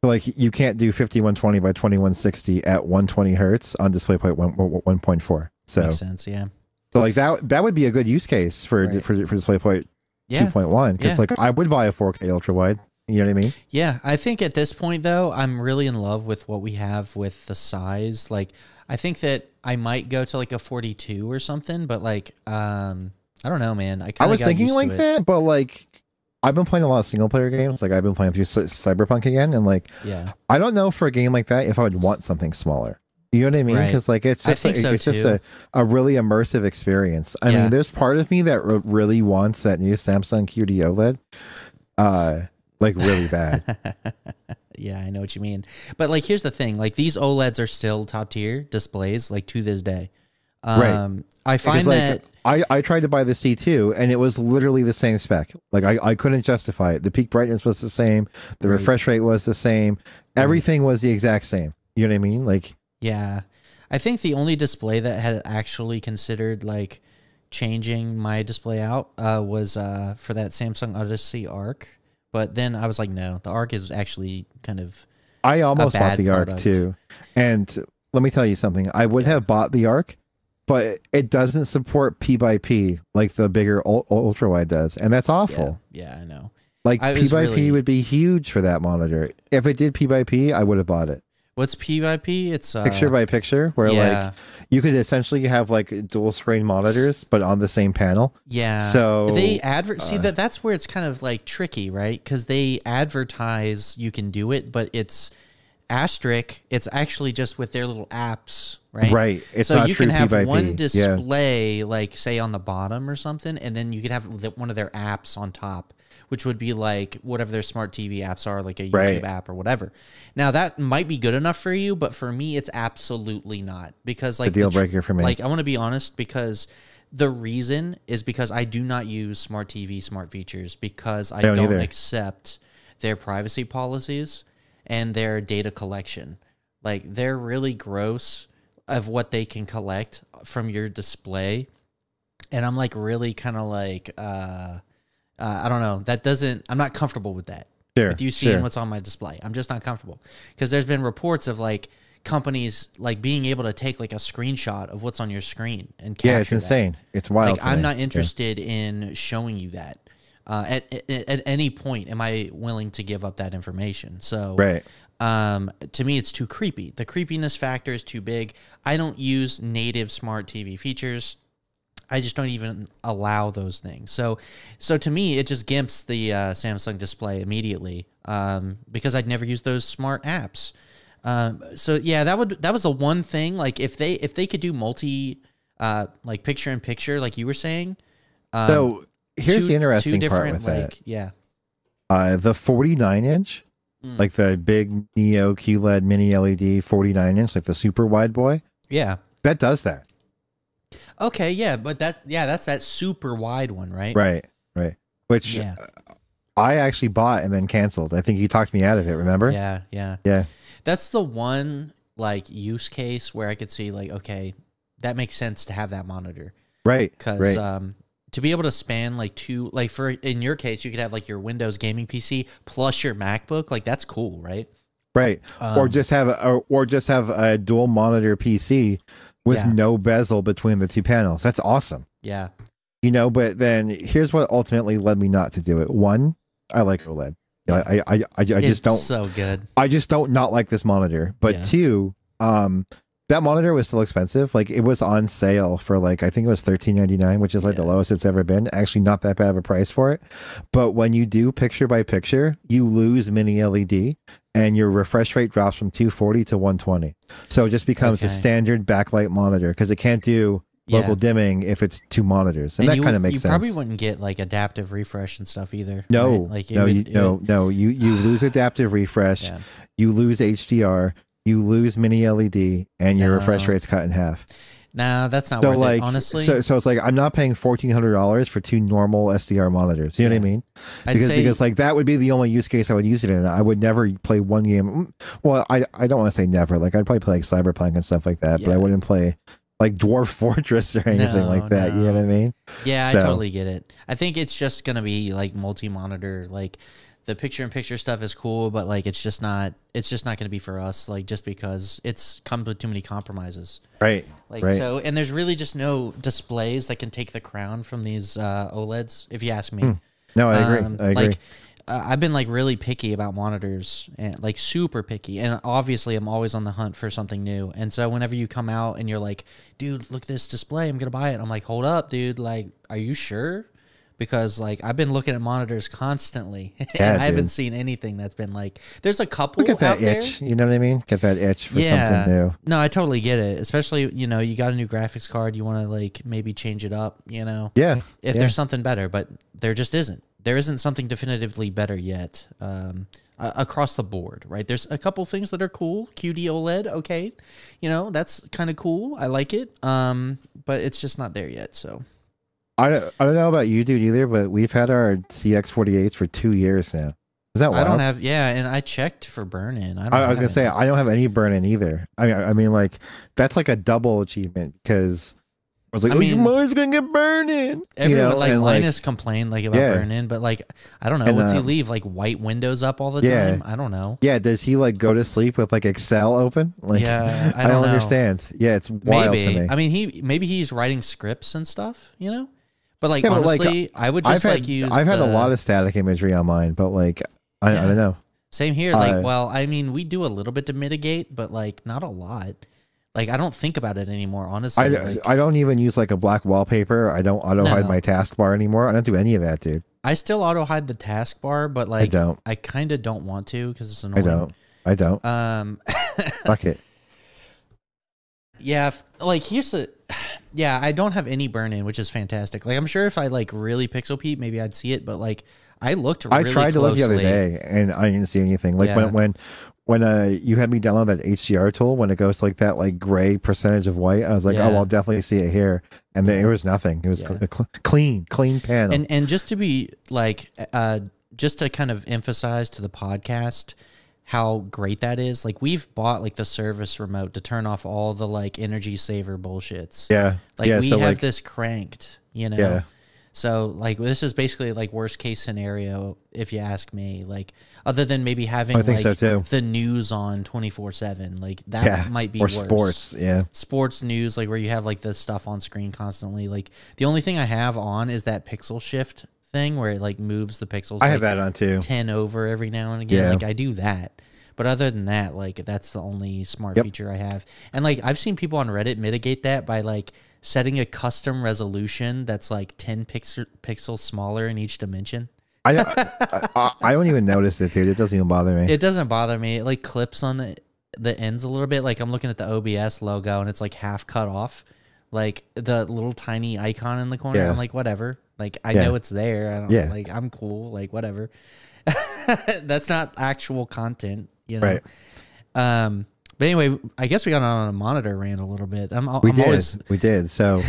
So like you can't do 5120 by 2160 at 120 hertz on DisplayPort 1.4. So makes sense, yeah. So like that would be a good use case for DisplayPort 2.1 because like I would buy a 4K ultra wide. You know what I mean? Yeah, I think at this point though, I'm really in love with what we have with the size. Like I think that I might go to like a 42 or something, but like I don't know, man. I was thinking like that, but like I've been playing a lot of single player games. Like I've been playing through Cyberpunk again, and like, I don't know for a game like that if I would want something smaller. You know what I mean? Because like it's just just a really immersive experience. I mean, there's part of me that really wants that new Samsung QD OLED, like really bad. Yeah, I know what you mean. But like, here's the thing: like these OLEDs are still top tier displays, like to this day. Right. I find that I tried to buy the C2 and it was literally the same spec. Like I couldn't justify it. The peak brightness was the same. The refresh rate was the same. Everything was the exact same. You know what I mean? Like, yeah, I think the only display that had actually considered like changing my display out was for that Samsung Odyssey Arc. But then I was like, no, the Arc is actually kind of I almost bought the Arc too. And let me tell you something. I would have bought the Arc, but it doesn't support P by P like the bigger ultra wide does, and that's awful. Yeah, I know. Like P by P would be huge for that monitor. If it did P by P, I would have bought it. What's P by P? It's picture by picture, where like you could essentially have like dual screen monitors, but on the same panel. Yeah. So they see that's where it's kind of like tricky, right? Because they advertise you can do it, but it's asterisk. It's actually just with their little apps, right? Right. It's so not you true can have P by one P. display, like say on the bottom or something, and then you could have one of their apps on top, which would be like whatever their smart TV apps are, like a YouTube app or whatever. Now that might be good enough for you, but for me, it's absolutely not, because like the deal breaker for me. Like I want to be honest, because the reason is because I do not use smart TV, smart features, because I don't accept their privacy policies and their data collection. Like they're really gross of what they can collect from your display. And I'm like really kind of like, I don't know. I'm not comfortable with that. With you seeing what's on my display. I'm just not comfortable. Because there's been reports of like companies like being able to take like a screenshot of what's on your screen and capture it's insane. That. It's wild. Like I'm not interested in showing you that. At any point am I willing to give up that information. So to me, it's too creepy. The creepiness factor is too big. I don't use native smart TV features. I just don't even allow those things. So to me, it just gimps the Samsung display immediately because I'd never use those smart apps. So yeah, that was the one thing. Like if they could do multi like picture in picture, like you were saying. So here's the interesting part with that. Yeah. The 49-inch, like the big Neo QLED mini LED 49-inch, like the super wide boy. Yeah. That does that. Okay, yeah, but that's that super wide one, right? Right. Which I actually bought and then canceled. I think you talked me out of it, remember? Yeah. That's the one like use case where I could see like, okay, that makes sense to have that monitor. Right. Because to be able to span like two, like for in your case, you could have like your Windows gaming PC plus your MacBook. Like that's cool, right? Right. Or just have a dual monitor PC with no bezel between the two panels. That's awesome. Yeah. You know, but then here's what ultimately led me not to do it. One, I like OLED. I just don't. So good. I just don't not like this monitor. But two, that monitor was still expensive. Like it was on sale for like I think it was $13.99, which is like the lowest it's ever been. Actually, not that bad of a price for it. But when you do picture by picture, you lose mini LED, and your refresh rate drops from 240 to 120. So it just becomes a standard backlight monitor because it can't do local dimming if it's two monitors, and that kind of makes sense. You probably wouldn't get like adaptive refresh and stuff either. No, right? Like you lose adaptive refresh, you lose HDR. You lose mini LED, and your refresh rate's cut in half. No, that's not worth it, honestly. So it's like I'm not paying $1,400 for two normal SDR monitors. You know what I mean? Because like that would be the only use case I would use it in. I would never play one game. Well, I don't want to say never. Like I'd probably play like Cyberpunk and stuff like that, but I wouldn't play like Dwarf Fortress or anything like that. You know what I mean? Yeah, I totally get it. I think it's just gonna be like multi-monitor, like. The picture-in-picture stuff is cool, but like it's just not going to be for us. Like just because it's come with too many compromises, right? So, and there's really just no displays that can take the crown from these OLEDs. If you ask me, no, I agree. Like I've been like really picky about monitors, and like super picky. And obviously, I'm always on the hunt for something new. And so, whenever you come out and you're like, "Dude, look at this display, I'm gonna buy it," I'm like, "Hold up, dude! Like, are you sure?" because like I've been looking at monitors constantly and I haven't seen anything that's been like, there's a couple Look at that out itch. there. You know what I mean? Get that itch for something new. No, I totally get it. Especially, you know, you got a new graphics card, you want to like maybe change it up, you know? Yeah. If there's something better, but there just isn't. There isn't something definitively better yet. Across the board, right? There's a couple things that are cool. QD OLED, okay. You know, that's kind of cool. I like it. But it's just not there yet, so. I don't know about you, dude, either, but we've had our CX48s for 2 years now. Is that wild? I don't have, and I checked for burn-in. I was going to say, I don't have any burn-in either. I mean, like, that's like a double achievement because I was like, your mother's going to get burn-in. Everyone, you know? Linus complained, like, about burn-in, but, like, I don't know. What's he leave, like, white windows up all the time? I don't know. Yeah, does he, like, go to sleep with, like, Excel open? Like, I don't understand. Yeah, it's wild to me. I mean, maybe he's writing scripts and stuff, you know? But like honestly, I would just use. I've had a lot of static imagery on mine, but like I don't know. Same here. Like, well, I mean, we do a little bit to mitigate, but like not a lot. Like I don't think about it anymore. Honestly, I don't even use like a black wallpaper. I don't auto hide my taskbar anymore. I don't do any of that, dude. I still auto hide the taskbar, but like I kind of don't want to because it's annoying. I don't. Fuck it. Yeah, like here's the. Yeah, I don't have any burn-in, which is fantastic. Like, I'm sure if I like really pixel peep, maybe I'd see it. But like, I looked really closely. I tried to look the other day, and I didn't see anything. Like when you had me download that HDR tool, when it goes to like that like gray percentage of white, I was like, oh, I'll definitely see it here. And there was nothing. It was clean panel. And just to be like, just to kind of emphasize to the podcast how great that is. Like we've bought like the service remote to turn off all the like energy saver bullshits. Yeah. Like we have this cranked, you know? Yeah. So like this is basically like worst case scenario if you ask me. Like other than maybe having the news on 24/7, like that might be worse. Sports, sports news, like where you have like the stuff on screen constantly. Like the only thing I have on is that pixel shift thing where it like moves the pixels. I have that on too. 10 over every now and again. Like I do that. But other than that, like that's the only smart feature I have. And like I've seen people on Reddit mitigate that by like setting a custom resolution that's like 10 pixels smaller in each dimension. I don't even notice it, dude. It doesn't even bother me. It doesn't bother me. It like clips on the ends a little bit. Like I'm looking at the OBS logo and it's like half cut off. Like the little tiny icon in the corner. I'm like, whatever. Like I know it's there. I don't like I'm cool. Like whatever. That's not actual content, you know. Right. But anyway, I guess we got on a monitor rant a little bit. We did. So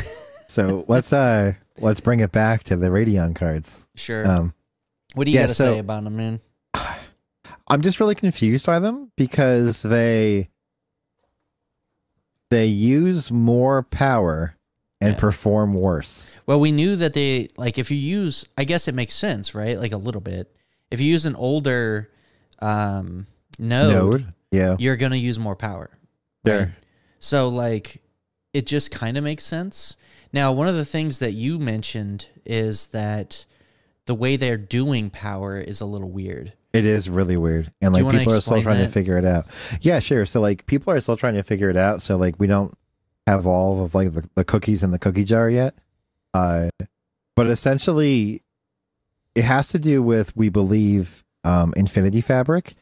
let's bring it back to the Radeon cards. Sure. What do you got to say about them, man? I'm just really confused by them because they use more power and perform worse. Well, we knew that they like if you use, I guess it makes sense, right? Like a little bit. If you use an older node, you're going to use more power. Right? So like it just kind of makes sense. Now, one of the things that you mentioned is that the way they're doing power is a little weird. It is really weird. And like people are still trying to figure it out. Yeah, sure. So like people are still trying to figure it out. So like we don't have all of like the cookies in the cookie jar yet. But essentially it has to do with, we believe, Infinity Fabric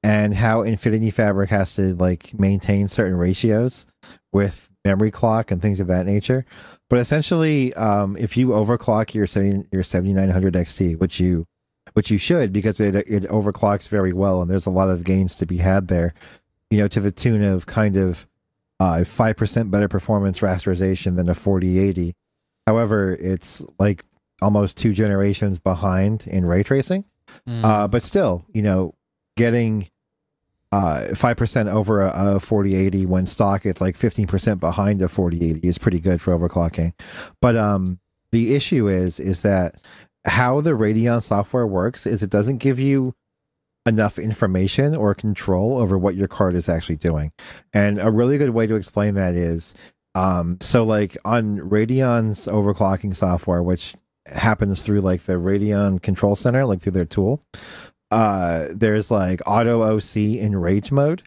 and how Infinity Fabric has to like maintain certain ratios with memory clock and things of that nature. But essentially, if you overclock your 7900 XT, which you should, because it overclocks very well, and there's a lot of gains to be had there, you know, to the tune of kind of 5% better performance rasterization than a 4080. However, it's like almost 2 generations behind in ray tracing. But still, you know, getting 5% over a 4080 when stock, it's like 15% behind a 4080 is pretty good for overclocking. But the issue is that how the Radeon software works is it doesn't give you enough information or control over what your card is actually doing. And a really good way to explain that is, so like on Radeon's overclocking software, which happens through like the Radeon Control Center, like through their tool, there's like auto OC in rage mode.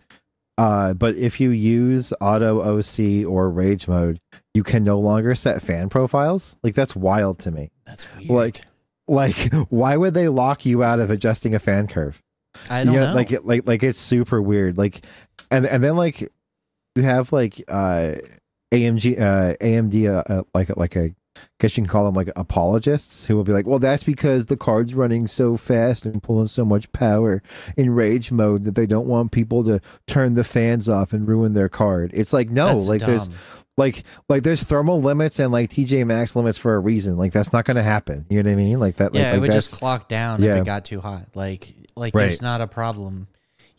But if you use auto OC or rage mode, you can no longer set fan profiles. Like that's wild to me. That's weird. Like like, why would they lock you out of adjusting a fan curve? I don't know. Like it's super weird. Like, and then like you have like AMD like a, I guess you can call them like apologists who will be like, well, that's because the card's running so fast and pulling so much power in rage mode that they don't want people to turn the fans off and ruin their card. It's like, no, that's like dumb. there's like there's thermal limits and like TJ Maxx limits for a reason. Like that's not going to happen. You know what I mean? Like that. Yeah, like it would that's, just clock down if it got too hot. Like there's not a problem.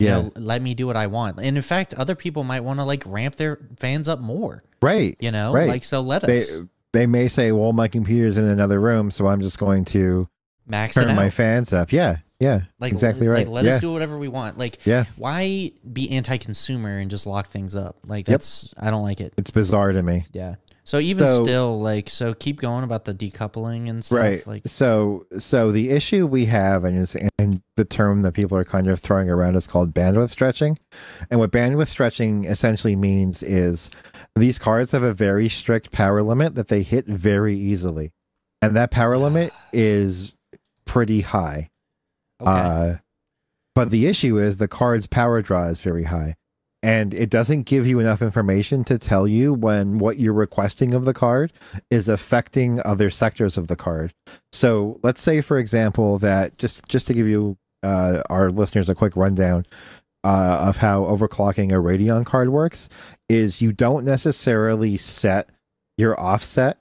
You know, let me do what I want. And in fact, other people might want to like ramp their fans up more. Right. You know, right. like, so let us. They may say, well, my computer's in another room, so I'm just going to turn my fans up. Yeah. Yeah. Like, exactly right. Like, let us do whatever we want. Like, why be anti-consumer and just lock things up? Like, that's, I don't like it. It's bizarre to me. Yeah. So even still, like, so keep going about the decoupling and stuff. Right. Like, so the issue we have, and the term that people are kind of throwing around is called bandwidth stretching. And what bandwidth stretching essentially means is these cards have a very strict power limit that they hit very easily. And that power limit is pretty high. Okay. But the issue is the card's power draw is very high. And it doesn't give you enough information to tell you when what you're requesting of the card is affecting other sectors of the card. So let's say, for example, that just to give you our listeners a quick rundown of how overclocking a Radeon card works, is you don't necessarily set your offset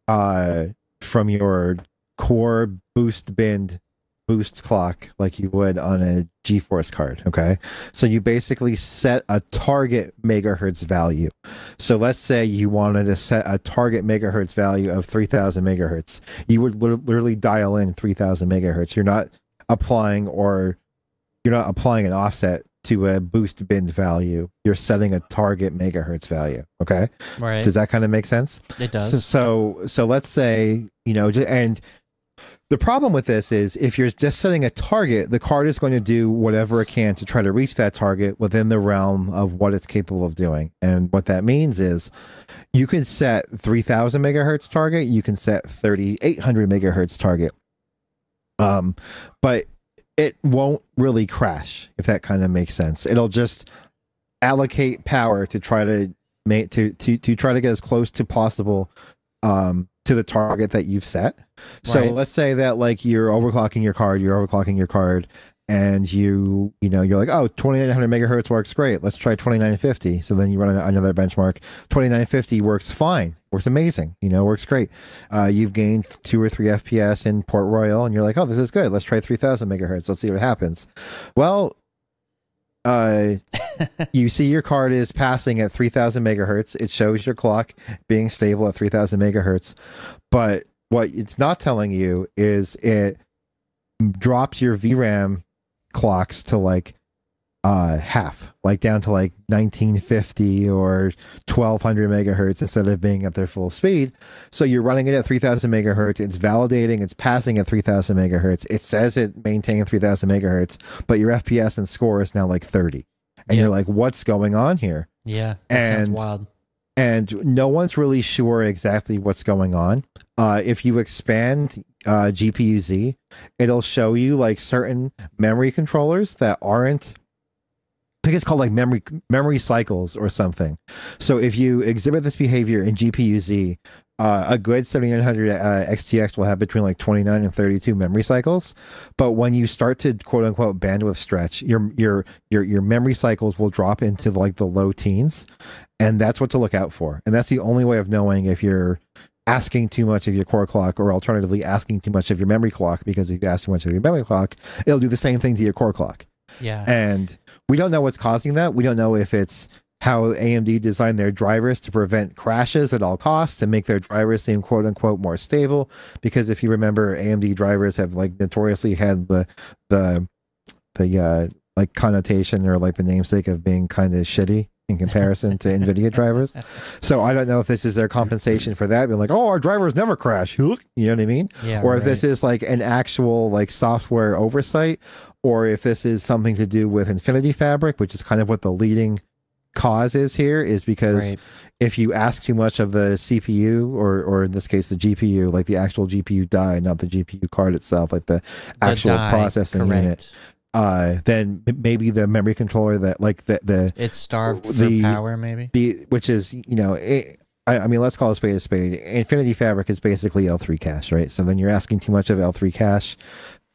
from your core boost bin boost clock like you would on a GeForce card. Okay, so you basically set a target megahertz value. So let's say you wanted to set a target megahertz value of 3000 megahertz. You would literally dial in 3000 megahertz. You're not applying an offset to a boost bin value. You're setting a target megahertz value. Okay, right? Does that kind of make sense? It does. So let's say, and the problem with this is if you're just setting a target, the card is going to do whatever it can to try to reach that target within the realm of what it's capable of doing. And what that means is you can set 3000 megahertz target, you can set 3800 megahertz target. But it won't really crash, if that kind of makes sense. It'll just allocate power to try to make to try to get as close to possible to the target that you've set. So let's say that like you're overclocking your card, and you're like, oh, 2900 megahertz works great. Let's try 2950. So then you run another benchmark. 2950 works fine. Works amazing. Works great. You've gained 2 or 3 FPS in Port Royal, and you're like, oh, this is good. Let's try 3000 megahertz. Let's see what happens. Well, you see your card is passing at 3000 megahertz. It shows your clock being stable at 3000 megahertz. But what it's not telling you is it drops your VRAM clocks to like half, like down to like 1950 or 1200 megahertz instead of being at their full speed. So you're running it at 3000 megahertz. It's validating. It's passing at 3000 megahertz. It says it maintained 3000 megahertz, but your FPS and score is now like 30. And you're like, what's going on here? Yeah, that sounds wild. And no one's really sure exactly what's going on. If you expand GPU-Z, it'll show you like certain memory controllers that aren't, I think it's called like memory cycles or something. So if you exhibit this behavior in GPU-Z, a good 7900 XTX will have between like 29 and 32 memory cycles. But when you start to quote unquote bandwidth stretch, your memory cycles will drop into like the low teens. And that's what to look out for. And that's the only way of knowing if you're asking too much of your core clock, or alternatively asking too much of your memory clock, because if you ask too much of your memory clock, it'll do the same thing to your core clock. Yeah. And we don't know what's causing that. We don't know if it's how AMD designed their drivers to prevent crashes at all costs and make their drivers seem quote unquote more stable. Because if you remember, AMD drivers have like notoriously had the like connotation or like the namesake of being kind of shitty in comparison to NVIDIA drivers. So I don't know if this is their compensation for that. Being like, oh, our drivers never crash. You know what I mean? Yeah, or if this is like an actual like software oversight, or if this is something to do with Infinity Fabric, which is kind of what the leading cause is here is because if you ask too much of the CPU or in this case the GPU, like the actual GPU die, not the GPU card itself, like the actual processing unit, then maybe the memory controller that like the it's starved for power, maybe. Which is, you know, I mean, let's call a spade a spade. Infinity Fabric is basically L3 cache, right? So then you're asking too much of L3 cache,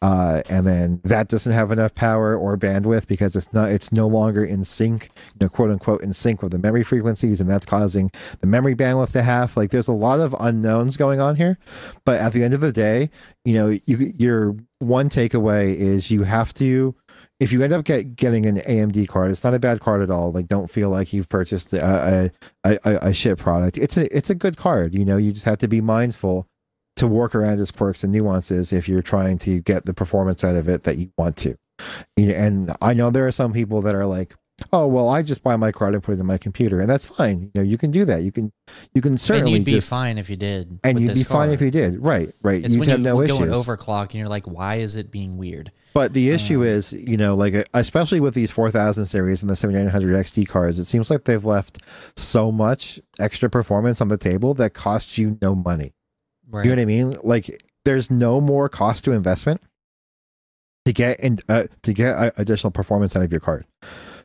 and then that doesn't have enough power or bandwidth because it's no longer in sync, you know, quote unquote, in sync with the memory frequencies, and that's causing the memory bandwidth to half. Like, there's a lot of unknowns going on here, but at the end of the day, you know, your one takeaway is you have to. If you end up getting an AMD card, it's not a bad card at all. Like, don't feel like you've purchased a shit product. It's a good card. You know, you just have to be mindful to work around its quirks and nuances if you're trying to get the performance out of it that you want to. And I know there are some people that are like, oh, well, I just buy my card and put it in my computer, and that's fine. You know, you can do that. You can certainly. And you'd be fine if you did. And you'd be fine if you did. Right. It's you'd when have no issues. Go and overclock, and you're like, why is it being weird? But the issue is, you know, like, especially with these 4000 series and the 7900 XT cards, it seems like they've left so much extra performance on the table that costs you no money. Right. You know what I mean? Like, there's no more cost to investment to get additional performance out of your card.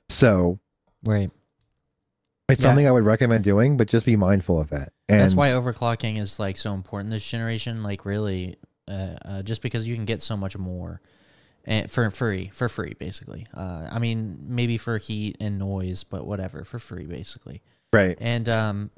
So, right. It's something I would recommend doing, but just be mindful of that. And that's why overclocking is like so important this generation. Like, really, just because you can get so much more. And for free, basically. I mean, maybe for heat and noise, but whatever, for free, basically. Right. And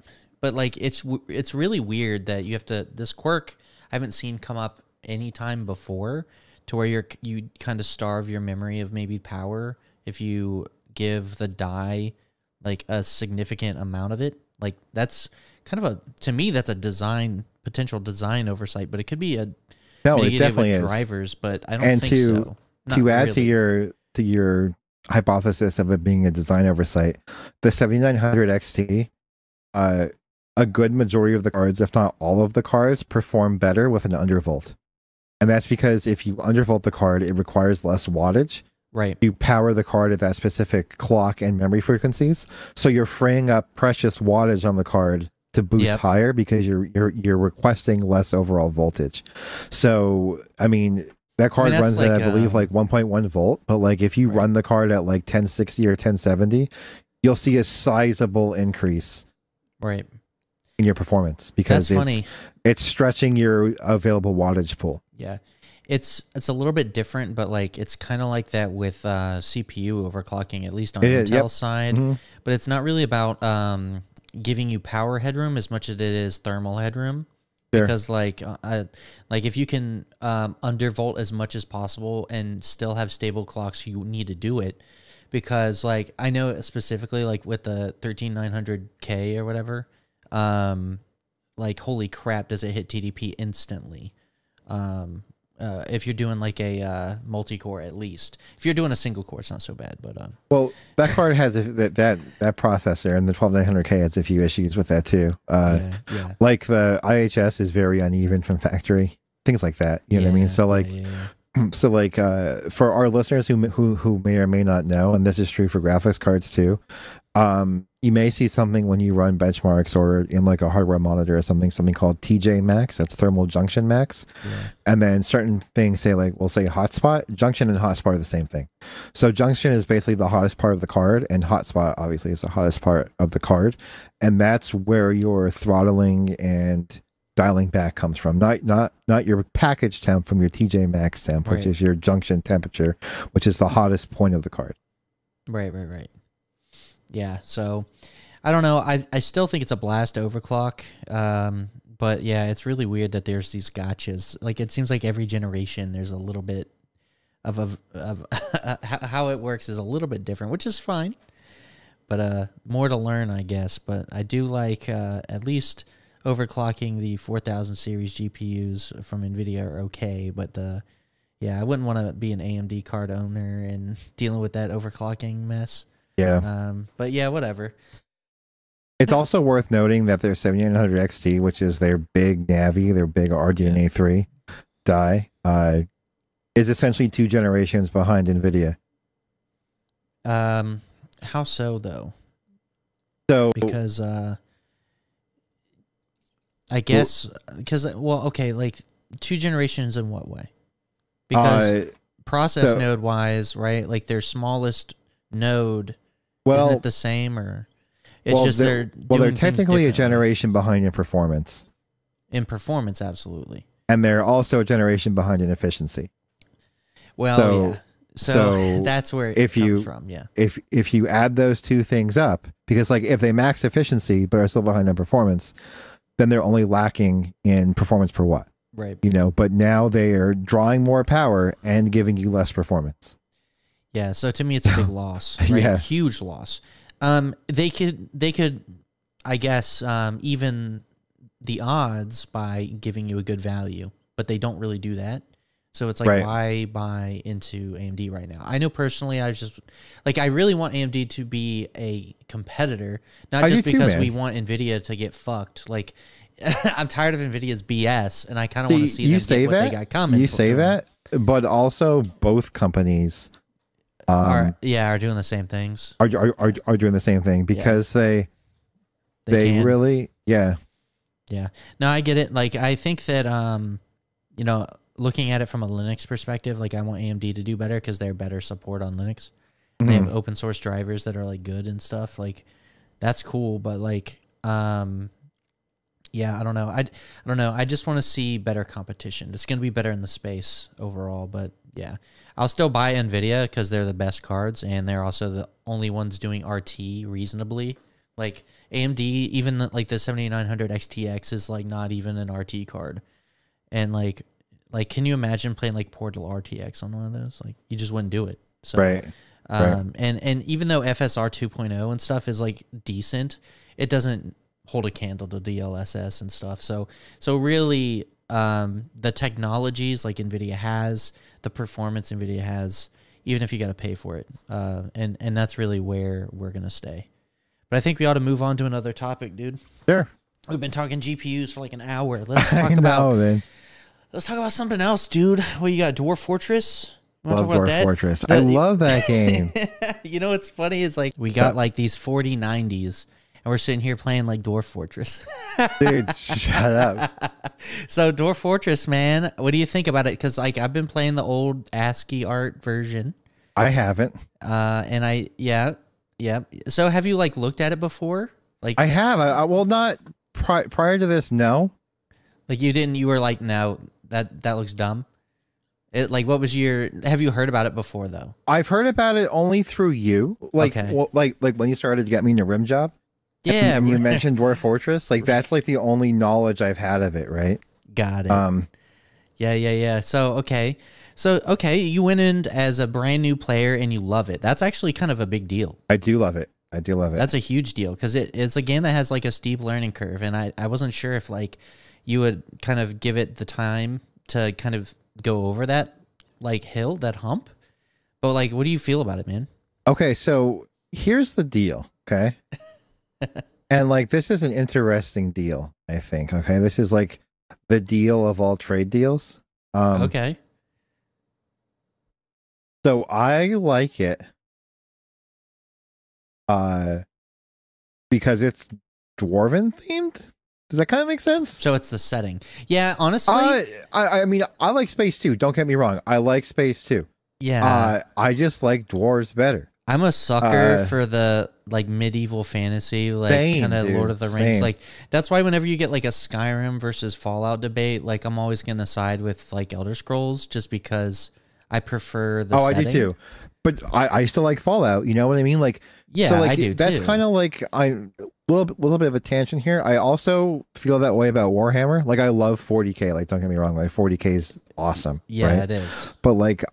but like it's really weird that you have to this quirk I haven't seen come up any time before to where you kind of starve your memory of maybe power if you give the die like a significant amount of it. Like, that's kind of to me that's a potential design oversight, but it could be a. No, it definitely is. Drivers, but I don't think so. To add really. to your hypothesis of it being a design oversight, the 7900 XT, a good majority of the cards, if not all of the cards, perform better with an undervolt, and that's because if you undervolt the card, it requires less wattage. Right. You power the card at that specific clock and memory frequencies, so you're freeing up precious wattage on the card to boost higher because you're requesting less overall voltage. So, I mean, that card runs like, at, I believe, like 1.1 volt, but like if you run the card at like 1060 or 1070, you'll see a sizable increase in your performance because it's stretching your available wattage pool. Yeah. It's a little bit different, but like it's kind of like that with CPU overclocking, at least on Intel's side. Mm-hmm. But it's not really about giving you power headroom as much as it is thermal headroom. Sure. Because like if you can undervolt as much as possible and still have stable clocks, you need to do it. Because like I know specifically like with the 13900K or whatever, like holy crap, does it hit TDP instantly? If you're doing like a multi-core, at least. If you're doing a single core, it's not so bad. But well, that card has that processor, and the 12900K has a few issues with that too. Like the IHS is very uneven from factory, things like that. You know what I mean? So like, so like for our listeners who may or may not know, and this is true for graphics cards too. You may see something when you run benchmarks or in like a hardware monitor or something called TJ max. That's thermal junction max. And then certain things say like, we'll say hotspot. Junction and hotspot are the same thing. So junction is basically the hottest part of the card, and hotspot obviously is the hottest part of the card. And that's where your throttling and dialing back comes from. Not your package temp from your TJ max temp, which is your junction temperature, which is the hottest point of the card. Right. Yeah, so I don't know. I still think it's a blast to overclock. But yeah, it's really weird that there's these gotchas. Like, it seems like every generation there's a little bit of how it works is a little bit different, which is fine. But more to learn, I guess. But I do like at least overclocking the 4000 series GPUs from NVIDIA are okay. But I wouldn't want to be an AMD card owner and dealing with that overclocking mess. Yeah. But yeah, whatever. It's also worth noting that their 7900 XT, which is their big Navi, their big RDNA 3 die, is essentially 2 generations behind NVIDIA. How so, though? So because I guess because okay, like 2 generations in what way? Because process node wise, right? Like their smallest node, isn't it the same, or it's just they're technically a generation behind in performance. In performance, absolutely. And they're also a generation behind in efficiency. Well, so that's where it comes from. Yeah. If you add those two things up, because like if they max efficiency but are still behind in performance, then they're only lacking in performance per watt. Right. You know, but now they are drawing more power and giving you less performance. Yeah. So to me, it's a big loss. Right? Yeah. Huge loss. They could, I guess, even the odds by giving you a good value, but they don't really do that. So it's like, why buy into AMD right now? I know personally, I really want AMD to be a competitor, not just because we want NVIDIA to get fucked. Like, I'm tired of NVIDIA's BS, and I kind of want to see them get what they got coming. You say that, but also both companies are doing the same things. Are doing the same thing because they really. Yeah. No, I get it. Like, I think that, looking at it from a Linux perspective, like I want AMD to do better because they're better support on Linux. They have open source drivers that are like good and stuff. Like, that's cool. But like, I don't know. I don't know. I just want to see better competition. It's going to be better in the space overall. But yeah, I'll still buy NVIDIA because they're the best cards and they're also the only ones doing RT reasonably. Like AMD, even the 7900 XTX is like not even an RT card. And like, can you imagine playing like Portal RTX on one of those? Like, you just wouldn't do it. So, right. And even though FSR 2.0 and stuff is like decent, it doesn't hold a candle to DLSS and stuff. So really, the technologies like NVIDIA has, the performance NVIDIA has, even if you got to pay for it, and that's really where we're gonna stay. But I think we ought to move on to another topic, dude. Sure. We've been talking GPUs for like an hour. Let's talk Let's talk about something else, dude. What you got? Dwarf Fortress? You love Dwarf Fortress. I love that game. You know what's funny is like we got like these 4090s and we're sitting here playing like Dwarf Fortress. Dude, shut up. So Dwarf Fortress, man, what do you think about it? Because like I've been playing the old ASCII art version. I haven't. Yeah. So have you like looked at it before? Like I have. Well, not prior to this. No. Like you didn't. You were like, no, that looks dumb. Like, what was have you heard about it before though? I've heard about it only through you. Like, like when you started to get me into Rim Job. Yeah. And you mentioned Dwarf Fortress. Like that's like the only knowledge I've had of it. Right. Got it. Yeah. So, okay. You went in as a brand new player and you love it. That's actually kind of a big deal. I do love it. That's a huge deal because it's a game that has like a steep learning curve. And I wasn't sure if like you would kind of give it the time to kind of go over that like hill, that hump. But like, what do you feel about it, man? Okay. So here's the deal. Okay. And like, this is an interesting deal, I think. Okay. This is like the deal of all trade deals. Okay. So I like it because it's dwarven themed. Does that kind of make sense? So it's the setting. Yeah, honestly. I mean, I like space too. Don't get me wrong. I like space too. Yeah. I just like dwarves better. I'm a sucker for the like medieval fantasy, like kind of Lord of the Rings. Same. Like that's why whenever you get like a Skyrim versus Fallout debate, like I'm always gonna side with like Elder Scrolls just because I prefer the setting. I do too. But I still like Fallout. You know what I mean? Like, yeah, so like, I do that's kind of like I'm a little bit of a tangent here. I also feel that way about Warhammer. Like, I love 40K. Like, don't get me wrong. Like, 40K is awesome. Yeah, right? it is. But like,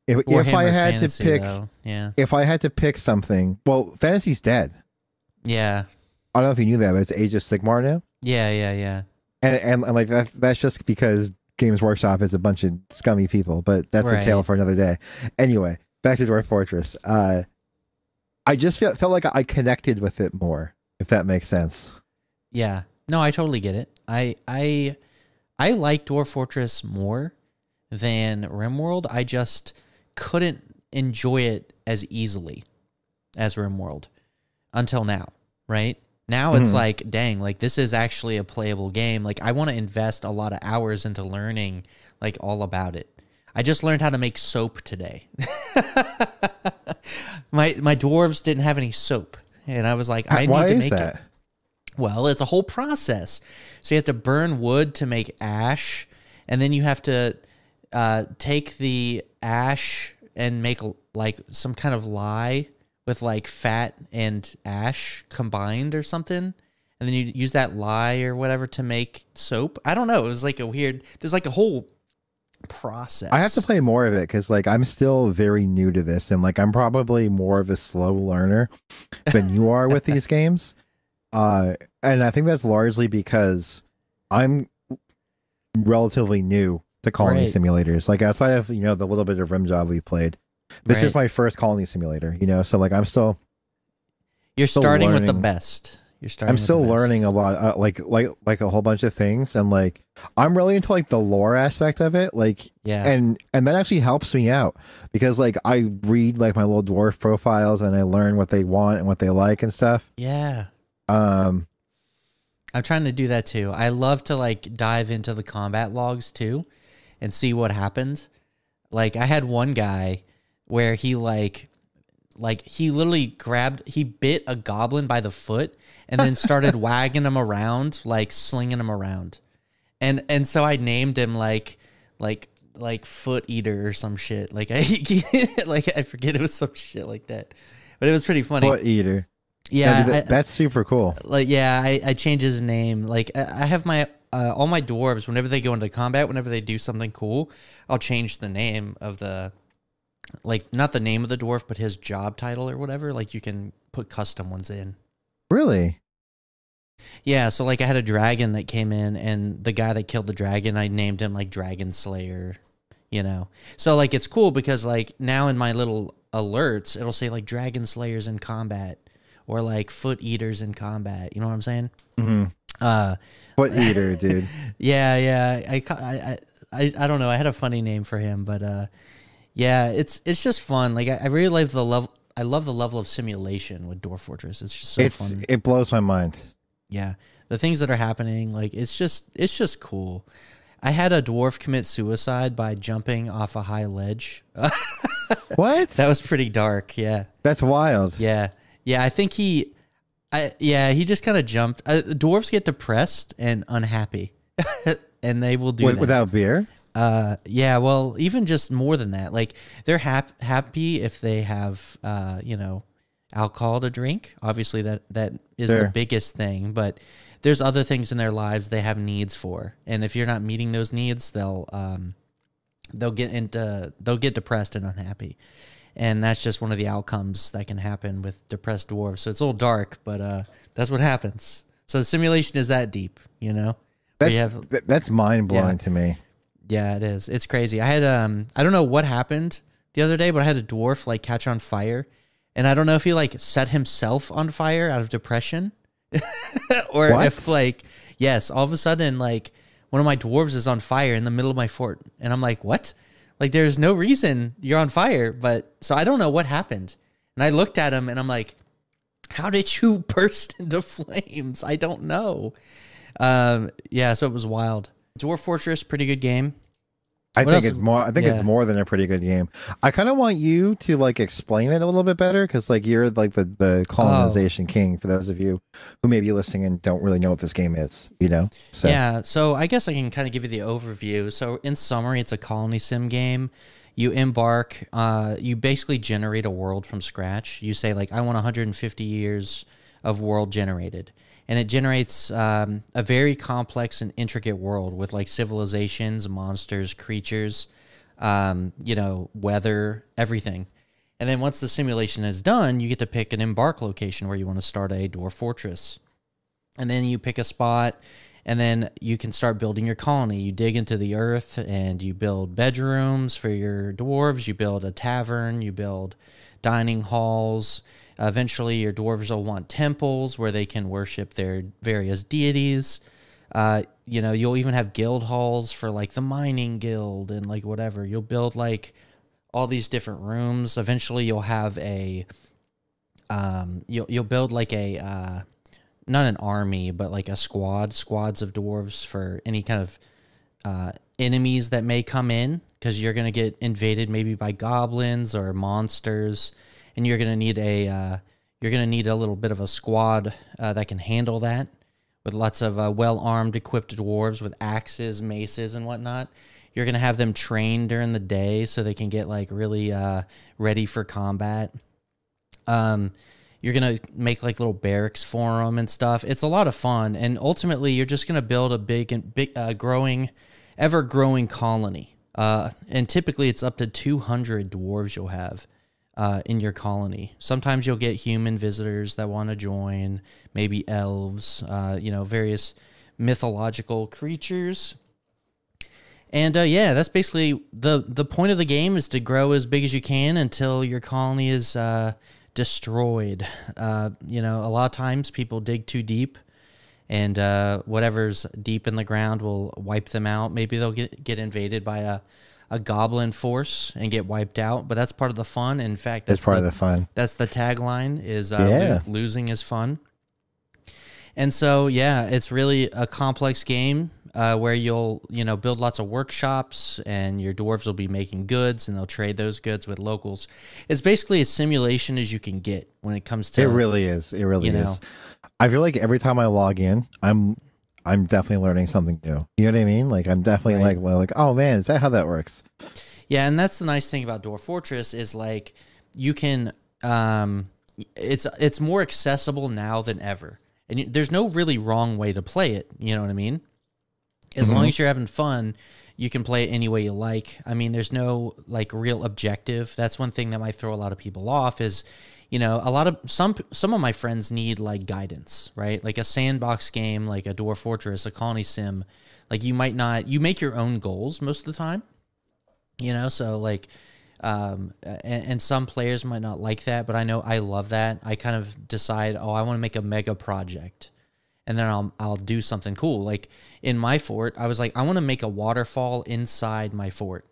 if I had fantasy, to pick, if I had to pick something, well, fantasy's dead. Yeah. I don't know if you knew that, but it's Age of Sigmar now. Yeah. And like that's just because Games Workshop is a bunch of scummy people, but that's a tale for another day. Anyway, back to Dwarf Fortress. I just felt like I connected with it more, if that makes sense. Yeah. No, I totally get it. I like Dwarf Fortress more than RimWorld. I just couldn't enjoy it as easily as RimWorld until now. right? Now it's like, dang, like this is actually a playable game. Like I want to invest a lot of hours into learning like all about it. I just learned how to make soap today. my dwarves didn't have any soap, and I was like, I need to make it. Well, it's a whole process. So you have to burn wood to make ash, and then you have to take the ash and make like some kind of lye with like fat and ash combined or something. And then you use that lye or whatever to make soap. I don't know. It was like there's like a whole process. I have to play more of it because like I'm still very new to this, and like I'm probably more of a slow learner than you are with these games. And I think that's largely because I'm relatively new to colony simulators. Like outside of, you know, the little bit of Rim Job we played, this is my first colony simulator, you know, so like I'm still You're starting learning. With the best. I'm still learning a lot, like a whole bunch of things, and like I'm really into like the lore aspect of it, like and that actually helps me out because like I read like my little dwarf profiles and I learn what they want and what they like and stuff. Yeah. I'm trying to do that too. I love to like dive into the combat logs too and see what happened. Like I had one guy where he he literally he bit a goblin by the foot and then started wagging him around, like slinging him around. And so I named him like Foot Eater or some shit. Like I forget, it was some shit like that. But it was pretty funny. Foot Eater. Yeah. That's super cool. Like I changed his name. Like I have my all my dwarves, whenever they go into combat, whenever they do something cool, I'll change the name of the, like, not the name of the dwarf, but his job title or whatever. Like, you can put custom ones in. Really? Yeah, so, like, I had a dragon that came in, and the guy that killed the dragon, I named him, like, Dragon Slayer, you know? So, like, it's cool because, like, now in my little alerts, it'll say, like, Dragon Slayers in combat, or, like, Foot Eaters in combat. You know what I'm saying? Mm-hmm. Foot Eater, dude. Yeah. I don't know. I had a funny name for him, but yeah, it's just fun. Like I really like the level. I love the level of simulation with Dwarf Fortress. It's just so fun. It blows my mind. Yeah, the things that are happening, like it's just cool. I had a dwarf commit suicide by jumping off a high ledge. What? That was pretty dark. Yeah, that's wild. Yeah. I think he just kind of jumped. Dwarves get depressed and unhappy, and they will do that. Without beer. Yeah, well, even just more than that. Like they're happy if they have alcohol to drink. Obviously, that is the biggest thing. But there's other things in their lives they have needs for, and if you're not meeting those needs, they'll get depressed and unhappy. And that's just one of the outcomes that can happen with depressed dwarves. So it's a little dark, but that's what happens. So the simulation is that deep, you know? That's mind-blowing to me. Yeah, it is. It's crazy. I had I don't know what happened the other day, but I had a dwarf like catch on fire. And I don't know if he like set himself on fire out of depression or if like, yes, all of a sudden like one of my dwarves is on fire in the middle of my fort. And I'm like, what? Like, there's no reason you're on fire, but so I don't know what happened. And I looked at him and I'm like, how did you burst into flames? I don't know. Yeah, so it was wild. Dwarf Fortress, pretty good game. I think it's more than a pretty good game. I kind of want you to like explain it a little bit better because like you're like the colonization king for those of you who may be listening and don't really know what this game is, you know? So. Yeah, so I guess I can kind of give you the overview. So in summary, it's a colony sim game. You embark, you basically generate a world from scratch. You say like, I want 150 years of world generated. And it generates a very complex and intricate world with like civilizations, monsters, creatures, weather, everything. And then once the simulation is done, you get to pick an embark location where you want to start a dwarf fortress. And then you pick a spot, and then you can start building your colony. You dig into the earth, and you build bedrooms for your dwarves. You build a tavern. You build dining halls. Eventually, your dwarves will want temples where they can worship their various deities. You'll even have guild halls for like the mining guild and like whatever. You'll build like all these different rooms. Eventually, you'll have you'll build like a not an army, but like a squads of dwarves for any kind of enemies that may come in, because you're going to get invaded maybe by goblins or monsters, and you're going to need a little bit of a squad that can handle that, with lots of well-armed, equipped dwarves with axes, maces, and whatnot. You're going to have them trained during the day so they can get like really ready for combat. You're going to make like little barracks for them and stuff. It's a lot of fun. And ultimately, you're just going to build a big, ever-growing colony. And typically, it's up to 200 dwarves you'll have in your colony. Sometimes you'll get human visitors that want to join, maybe elves, various mythological creatures. And yeah, that's basically the point of the game, is to grow as big as you can until your colony is destroyed. A lot of times people dig too deep, and whatever's deep in the ground will wipe them out. Maybe they'll get invaded by a goblin force and get wiped out, but that's part of the fun. In fact, that's part of the fun. That's the tagline, is losing is fun. And so, yeah, it's really a complex game where you'll, build lots of workshops, and your dwarves will be making goods, and they'll trade those goods with locals. It's basically as simulation as you can get when it comes to... It really is. It really is. I feel like every time I log in, I'm definitely learning something new. You know what I mean? Like, I'm definitely like, oh man, is that how that works? Yeah, and that's the nice thing about Dwarf Fortress, is like, you can... it's more accessible now than ever. And there's no really wrong way to play it, you know what I mean? As long as you're having fun, you can play it any way you like. I mean, there's no like real objective. That's one thing that might throw a lot of people off, is, some of my friends need like guidance, right? Like a sandbox game, like a Dwarf Fortress, a colony sim, like you make your own goals most of the time, so like, and some players might not like that, but I know I love that. I kind of decide, I want to make a mega project, and then I'll do something cool. Like in my fort, I was like, I want to make a waterfall inside my fort.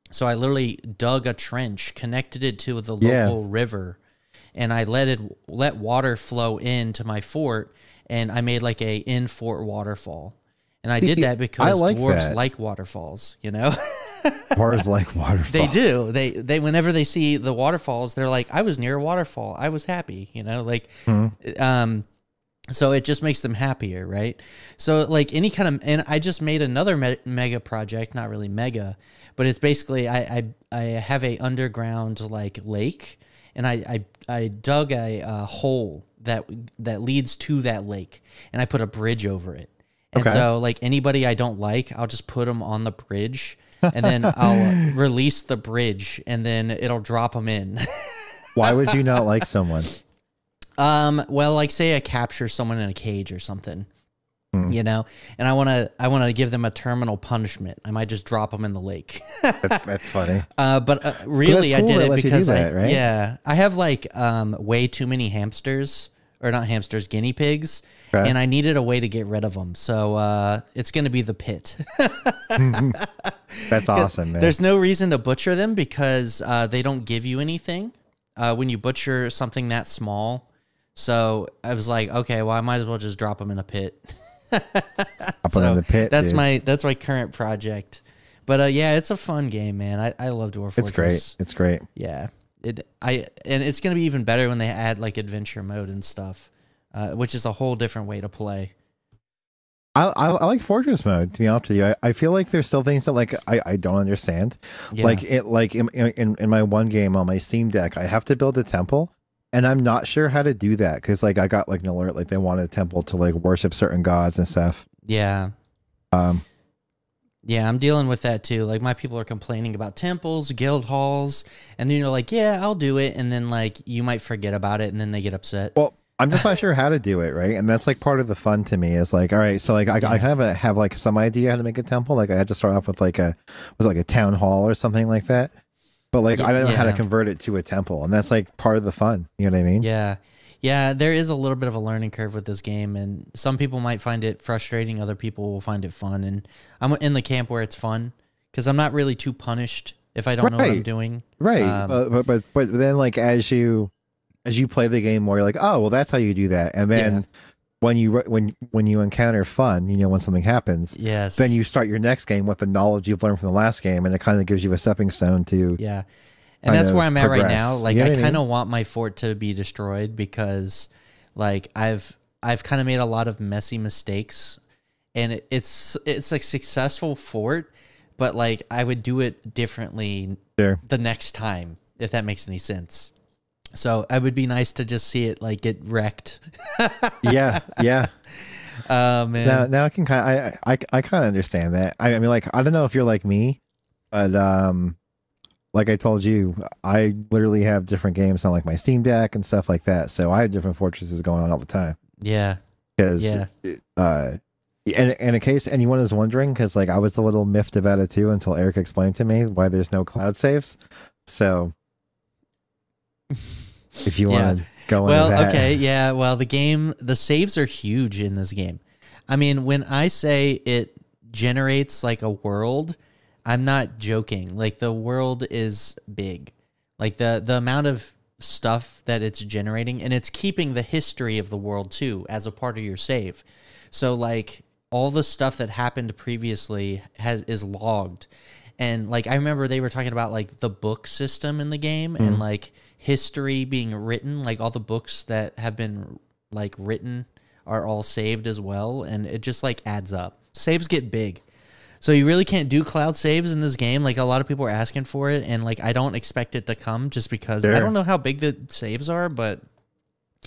So I literally dug a trench, connected it to the local river, and I let water flow into my fort, and I made like a in-fort waterfall. And I did that because dwarves like waterfalls, Dwarves like waterfalls. They do. They whenever they see the waterfalls, they're like, I was near a waterfall. I was happy, so it just makes them happier, right? So like any kind of, and I just made another mega project, not really mega, but it's basically, I have a underground like lake, and I dug a hole that leads to that lake, and I put a bridge over it. And so like anybody I don't like, I'll just put them on the bridge, and then I'll release the bridge, and then it'll drop them in. Why would you not like someone? Well, like say I capture someone in a cage or something, and I want to give them a terminal punishment. I might just drop them in the lake. That's funny. But really, cool, I did it because right? I have like way too many hamsters, or not hamsters, guinea pigs, and I needed a way to get rid of them. So it's going to be the pit. That's awesome, man. There's no reason to butcher them because they don't give you anything when you butcher something that small. So I was like, okay, well, I might as well just drop them in a pit. I'll put them in the pit. That's my current project. But yeah, it's a fun game, man. I love Dwarf Fortress. It's great. Yeah. And it's going to be even better when they add like adventure mode and stuff, which is a whole different way to play. I like Fortress mode, to be honest with you. I feel like there's still things that like I don't understand. Yeah. Like in my one game on my Steam Deck, I have to build a temple, and I'm not sure how to do that because like I got like an alert like they wanted a temple to like worship certain gods and stuff. Yeah. Yeah, I'm dealing with that too. Like my people are complaining about temples, guild halls, and then you're like, yeah, I'll do it, and then like you might forget about it, and then they get upset. Well, I'm just not sure how to do it, right? And that's like part of the fun to me is like, all right, so like I kind of have like some idea how to make a temple. Like I had to start off with like a town hall or something like that. But like I don't know how to convert it to a temple, and that's like part of the fun. You know what I mean? Yeah. Yeah, there is a little bit of a learning curve with this game, and some people might find it frustrating. Other people will find it fun, and I'm in the camp where it's fun because I'm not really too punished if I don't know what I'm doing. Right, but then like as you play the game more, you're like, oh well, that's how you do that, and then when you encounter fun, when something happens, yes, then you start your next game with the knowledge you've learned from the last game, and it kind of gives you a stepping stone to and that's where I'm at right now. Like, I kind of of want my fort to be destroyed because, like, I've kind of made a lot of messy mistakes, and it's a successful fort, but like I would do it differently the next time, if that makes any sense. So it would be nice to just see it like get wrecked. yeah. Man. Now I can I kind of understand that. I mean, like, I don't know if you're like me, but like I told you, I literally have different games on like my Steam Deck and stuff like that. So I have different fortresses going on all the time. Yeah. Because, and in case anyone is wondering, because like I was a little miffed about it too until Eric explained to me why there's no cloud saves. So if you want to go into that. Okay, yeah. Well, the saves are huge in this game. I mean, when I say it generates like a world, I'm not joking. Like, the world is big. Like, the amount of stuff that it's generating, and it's keeping the history of the world too as a part of your save. So like all the stuff that happened previously is logged. And like I remember they were talking about like the book system in the game and like history being written, like all the books that have been like written are all saved as well, and it just like adds up. Saves get big. So you really can't do cloud saves in this game. Like, a lot of people are asking for it, and like I don't expect it to come just because I don't know how big the saves are, but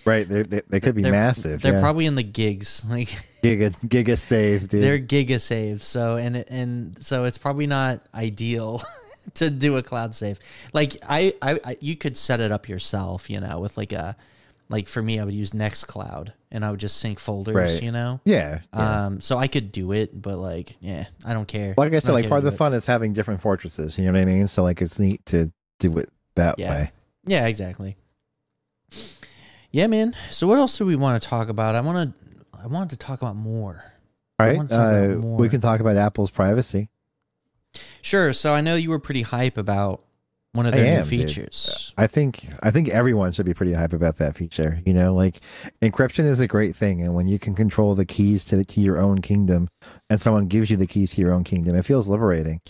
right, they could be massive. They're probably in the gigs, like giga save, dude. They're giga saves. So and so it's probably not ideal to do a cloud save. Like I you could set it up yourself, with like for me, I would use Nextcloud and I would just sync folders, Yeah. So I could do it, but like, I don't care. Like I said, like part of the fun is having different fortresses. You know what I mean? So like, it's neat to do it that way. Yeah, exactly. Yeah, man. So what else do we want to talk about? I wanted to talk about more. All right. We can talk about Apple's privacy. Sure. So I know you were pretty hype about one of their new features. Dude. I think everyone should be pretty hype about that feature. Like, encryption is a great thing, and when you can control the keys to your own kingdom, and someone gives you the keys to your own kingdom, it feels liberating.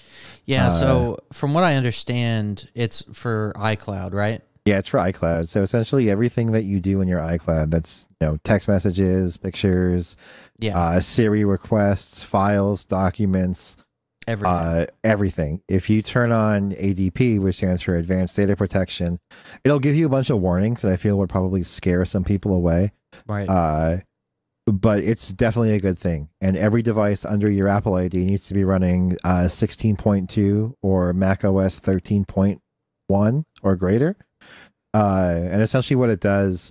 Yeah. So from what I understand, it's for iCloud, right? Yeah, it's for iCloud. So essentially, everything that you do in your iCloud, that's text messages, pictures, Siri requests, files, documents. Everything. If you turn on ADP, which stands for Advanced Data Protection, it'll give you a bunch of warnings that I feel would probably scare some people away. Right. But it's definitely a good thing. And every device under your Apple ID needs to be running 16.2 or Mac OS 13.1 or greater. And essentially what it does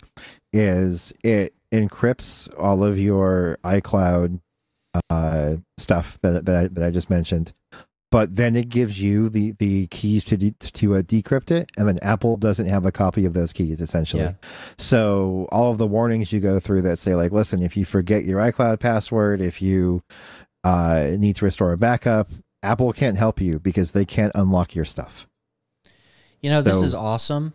is it encrypts all of your iCloud stuff that I just mentioned, but then it gives you the keys to decrypt it, and then Apple doesn't have a copy of those keys essentially. So all of the warnings you go through that say like, listen, if you forget your iCloud password, if you need to restore a backup, Apple can't help you because they can't unlock your stuff. This is awesome.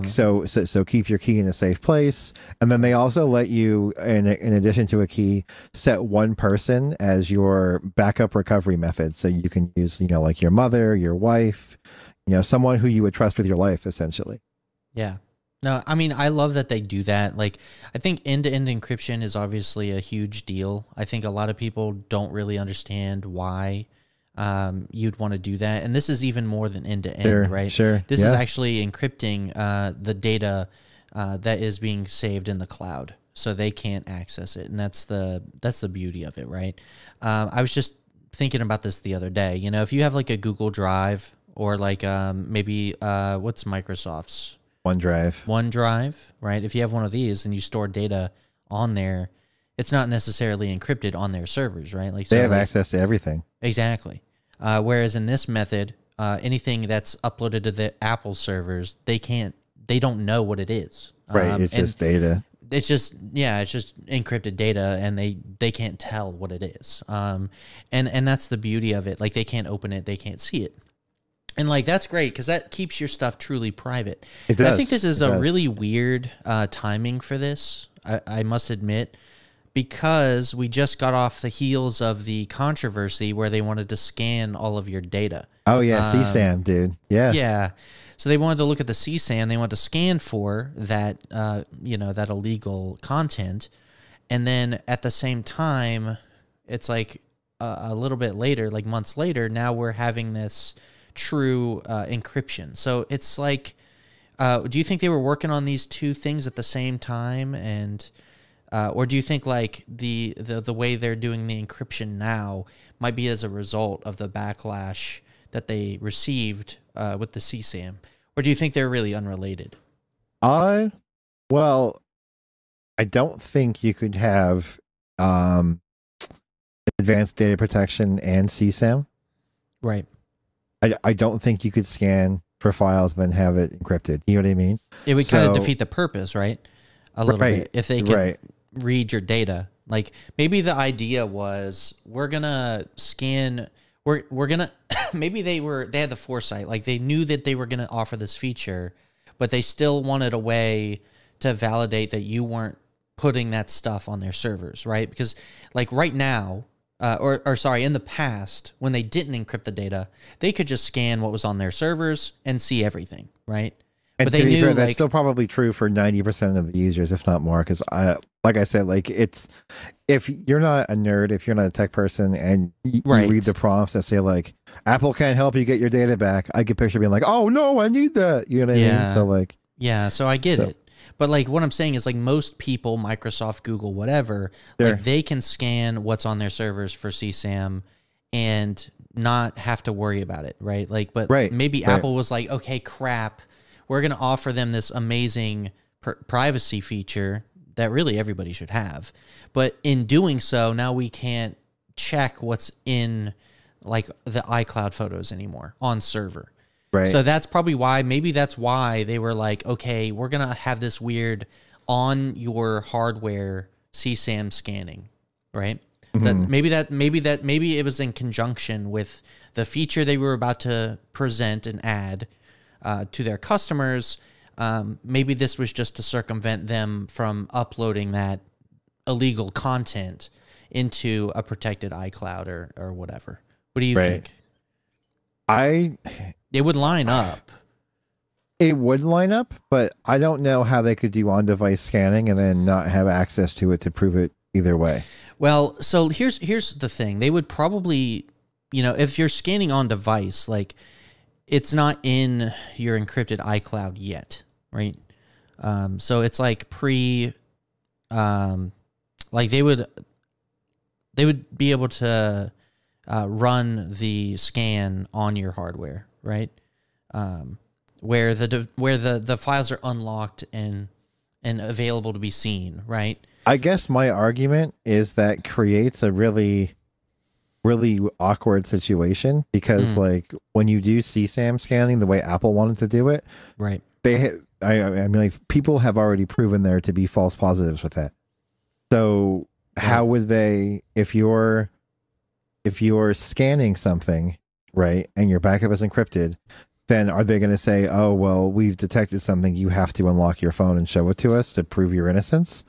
So keep your key in a safe place, and then they also let you, in addition to a key, set one person as your backup recovery method. So you can use, like your mother, your wife, someone who you would trust with your life, essentially. Yeah. No, I mean, I love that they do that. Like, I think end-to-end encryption is obviously a huge deal. I think a lot of people don't really understand why you'd want to do that, and this is even more than end-to-end, right? Sure. This is actually encrypting the data that is being saved in the cloud, so they can't access it, and that's the beauty of it, right? I was just thinking about this the other day. If you have like a Google Drive or like maybe what's Microsoft's OneDrive, right? If you have one of these and you store data on there, it's not necessarily encrypted on their servers, right? Like, they have access to everything. Exactly. Whereas in this method, anything that's uploaded to the Apple servers, they don't know what it is. Right. It's just data. It's just encrypted data, and they can't tell what it is. And that's the beauty of it. Like, they can't open it, they can't see it. And like, that's great because that keeps your stuff truly private. It does. I think this is a really weird timing for this. I must admit, because we just got off the heels of the controversy where they wanted to scan all of your data. Oh yeah, CSAM, dude. Yeah. Yeah. So they wanted to look at the CSAM. They wanted to scan for that, that illegal content. And then at the same time, it's like a little bit later, like months later, now we're having this true encryption. So it's like, do you think they were working on these two things at the same time? And or do you think like the way they're doing the encryption now might be as a result of the backlash that they received with the CSAM? Or do you think they're really unrelated? Well, I don't think you could have advanced data protection and CSAM. Right. I don't think you could scan for files and then have it encrypted. You know what I mean? It would kind of defeat the purpose, right? A little bit. If they could read your data. Like maybe the idea was we're gonna scan, we're gonna maybe they had the foresight, like they knew that they were gonna offer this feature, but they still wanted a way to validate that you weren't putting that stuff on their servers, right? Because like right now, in the past, when they didn't encrypt the data, they could just scan what was on their servers and see everything, right? And but they knew fair, that's still probably true for 90% of the users, if not more. Because like I said, like if you're not a nerd, if you're not a tech person, and you read the prompts that say like Apple can't help you get your data back, I could picture being like, oh no, I need that. You know what I mean? So like, so I get it. But like what I'm saying is like most people, Microsoft, Google, whatever, like they can scan what's on their servers for CSAM and not have to worry about it, right? Like, but maybe Apple was like, okay, crap, we're going to offer them this amazing privacy feature that really everybody should have. But in doing so, now we can't check what's in like the iCloud photos anymore on server. Right. So that's probably why, maybe that's why they were like, okay, we're going to have this weird on your hardware CSAM scanning, right? Mm-hmm. Maybe it was in conjunction with the feature they were about to present and add to their customers. Maybe this was just to circumvent them from uploading that illegal content into a protected iCloud or whatever. What do you think? It would line up. It would line up, but I don't know how they could do on-device scanning and then not have access to it to prove it either way. Well, so here's the thing. They would probably, if you're scanning on device, like it's not in your encrypted iCloud yet, right? So it's like like they would be able to run the scan on your hardware, right? Where the files are unlocked and available to be seen, right? I guess my argument is that creates a really, really awkward situation because like when you do CSAM scanning the way Apple wanted to do it, right? I mean, like people have already proven there to be false positives with that. So how would they, if you're scanning something, right, and your backup is encrypted, then are they going to say, oh, well, we've detected something, you have to unlock your phone and show it to us to prove your innocence?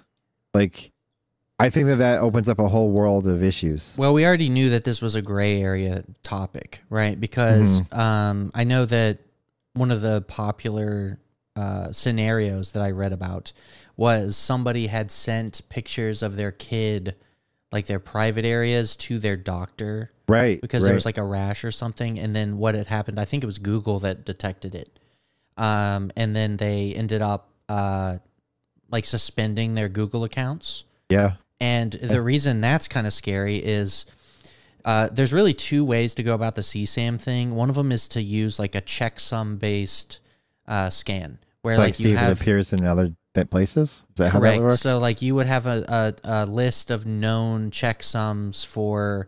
Like, I think that opens up a whole world of issues. Well, we already knew that this was a gray area topic, right? Because I know that one of the popular scenarios that I read about was somebody had sent pictures of their kid, like their private areas, to their doctor. Right. Because there was like a rash or something. And then what had happened, I think it was Google that detected it. And then they ended up like suspending their Google accounts. Yeah. And the reason that's kind of scary is there's really two ways to go about the CSAM thing. One of them is to use like a checksum based scan, where like see if it appears in other places. Is that correct. How that works? So like you would have a list of known checksums for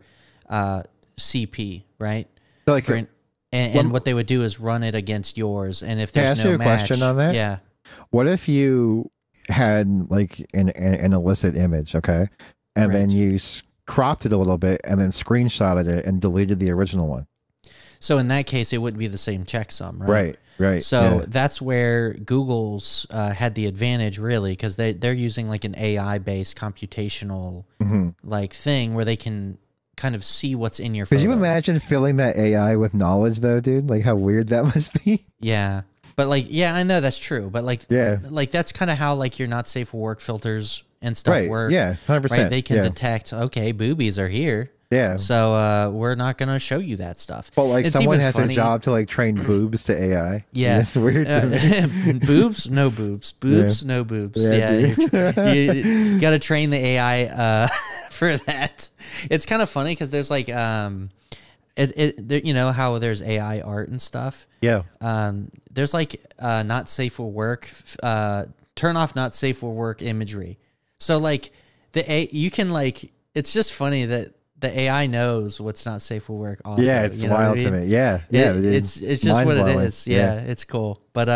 CP, right? So like and what they would do is run it against yours, and if there's no match, question on that. Yeah. What if you had like an illicit image, okay, and then you cropped it a little bit and then screenshotted it and deleted the original one? So in that case, it wouldn't be the same checksum, right? Right. Right. So that's where Google's had the advantage, really, because they're using like an AI-based computational like thing where they can kind of see what's in your photo. Could you imagine filling that AI with knowledge, though, dude? Like how weird that must be. Yeah. But like, yeah, I know that's true. But like, like that's kind of how like your not safe for work filters and stuff work. Yeah, 100%. Right? They can detect, okay, boobies are here. Yeah. So we're not going to show you that stuff. But like someone has a job to like train boobs to AI. Yeah. It's weird to me. Boobs, no boobs. Boobs, no boobs. Yeah. You got to train the AI for that. It's kind of funny because there's like, you know how there's AI art and stuff? Yeah. There's like not safe for work, turn off not safe for work imagery. So like you can like, it's just funny that the AI knows what's not safe for work. Also, yeah, it's wild to me. Yeah, it's just what it is. Yeah, it's cool. But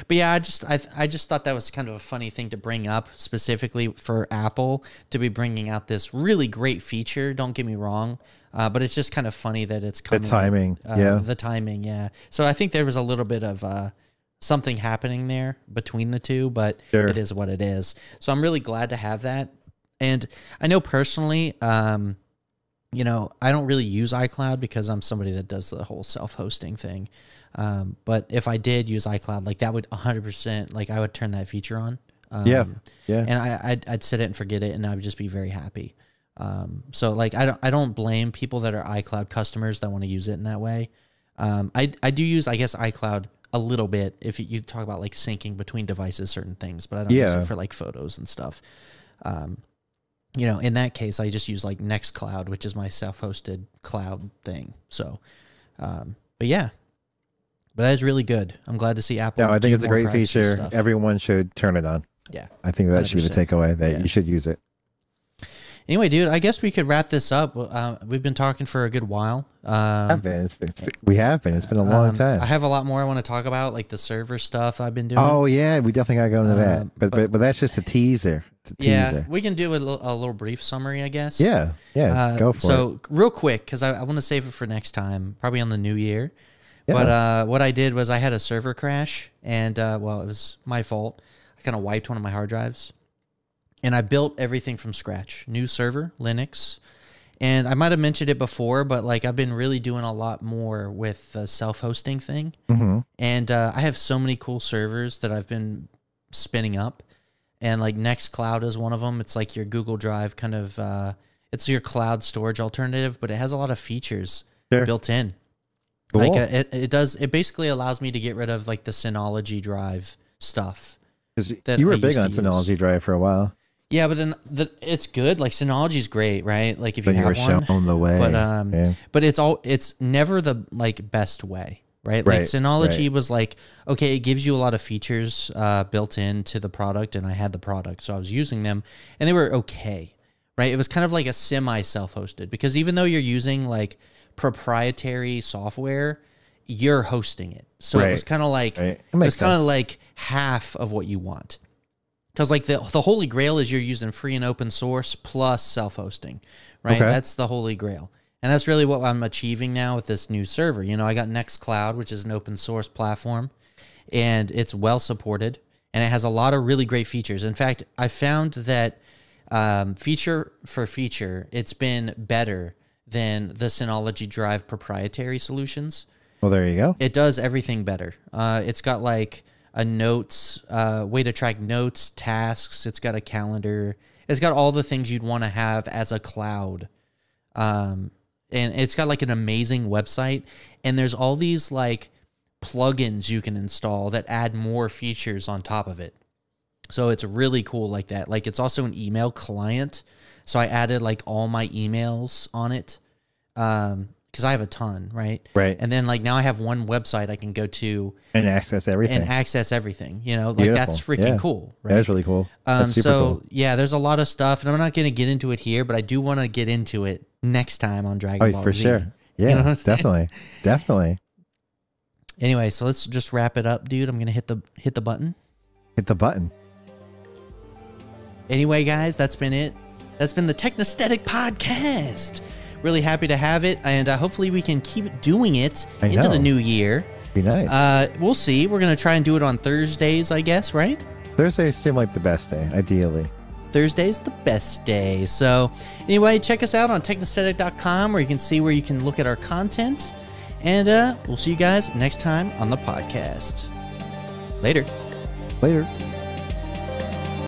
yeah, I just thought that was kind of a funny thing to bring up specifically for Apple to be bringing out this really great feature. Don't get me wrong, but it's just kind of funny that it's coming. The timing, the timing, yeah. So I think there was a little bit of something happening there between the two, but it is what it is. So I'm really glad to have that, and I know personally. You know, I don't really use iCloud because I'm somebody that does the whole self-hosting thing. But if I did use iCloud, like that would 100%, like I would turn that feature on. And I'd set it and forget it, and I would just be very happy. So like I don't blame people that are iCloud customers that want to use it in that way. I do use, I guess, iCloud a little bit if you talk about like syncing between devices, certain things, but I don't use it for like photos and stuff. You know, in that case, I just use like Nextcloud, which is my self-hosted cloud thing. So, but yeah, but that is really good. I'm glad to see Apple. No, I think it's a great feature. Stuff. Everyone should turn it on. Yeah. I think that 100%. Should be the takeaway that you should use it. Anyway, dude, I guess we could wrap this up. We've been talking for a good while. We have been. It's been a long time. I have a lot more I want to talk about, like the server stuff I've been doing. Oh, yeah. We definitely got to go into that. But that's just a teaser. Yeah, we can do a little brief summary, I guess. Yeah, go for it. So real quick, because I want to save it for next time, probably on the new year. Yeah. But what I did was I had a server crash, and well, it was my fault. I kind of wiped one of my hard drives, and I built everything from scratch. New server, Linux, and I might have mentioned it before, but like I've been really doing a lot more with the self-hosting thing, and I have so many cool servers that I've been spinning up. And like Nextcloud is one of them. It's like your Google Drive kind of, it's your cloud storage alternative, but it has a lot of features built in. Cool. Like it basically allows me to get rid of like the Synology Drive stuff. You were big on Synology Drive for a while. Yeah, but then it's good. Like Synology's great, right? Like if you have one. Shown the way. But it's never the like best way. Right? Like Synology was like, okay, it gives you a lot of features built into the product, and I had the product, so I was using them, and they were okay, right? It was kind of like a semi-self-hosted, because even though you're using like proprietary software, you're hosting it. So it was kind of like it's kind of like half of what you want. Because like the holy grail is you're using free and open source plus self-hosting, right? Okay. That's the holy grail. And that's really what I'm achieving now with this new server. You know, I got Nextcloud, which is an open source platform, and it's well supported, and it has a lot of really great features. In fact, I found that feature for feature, it's been better than the Synology Drive proprietary solutions. Well, there you go. It does everything better. It's got like a notes, way to track notes, tasks. It's got a calendar. It's got all the things you'd want to have as a cloud. And it's got like an amazing website, and there's all these like plugins you can install that add more features on top of it. So it's really cool like that. Like it's also an email client. So I added like all my emails on it. Because I have a ton, right? Right. And then like now I have one website I can go to and access everything. You know, like Beautiful. that's freaking cool. Right? That's really cool. That's super cool. Yeah, there's a lot of stuff, and I'm not going to get into it here, but I do want to get into it next time on Dragon Ball for Z. Sure. Yeah, you know definitely. Anyway, so let's just wrap it up, dude. I'm going to hit the button. Hit the button. Anyway, guys, that's been it. That's been the Technosthetic Podcast, Really happy to have it, and hopefully we can keep doing it into the new year. Be nice. We'll see. We're going to try and do it on Thursdays, I guess, right? Thursdays seem like the best day, ideally. Thursday's the best day. So anyway, check us out on technosthetic.com, where you can see where you can look at our content. And we'll see you guys next time on the podcast. Later. Later.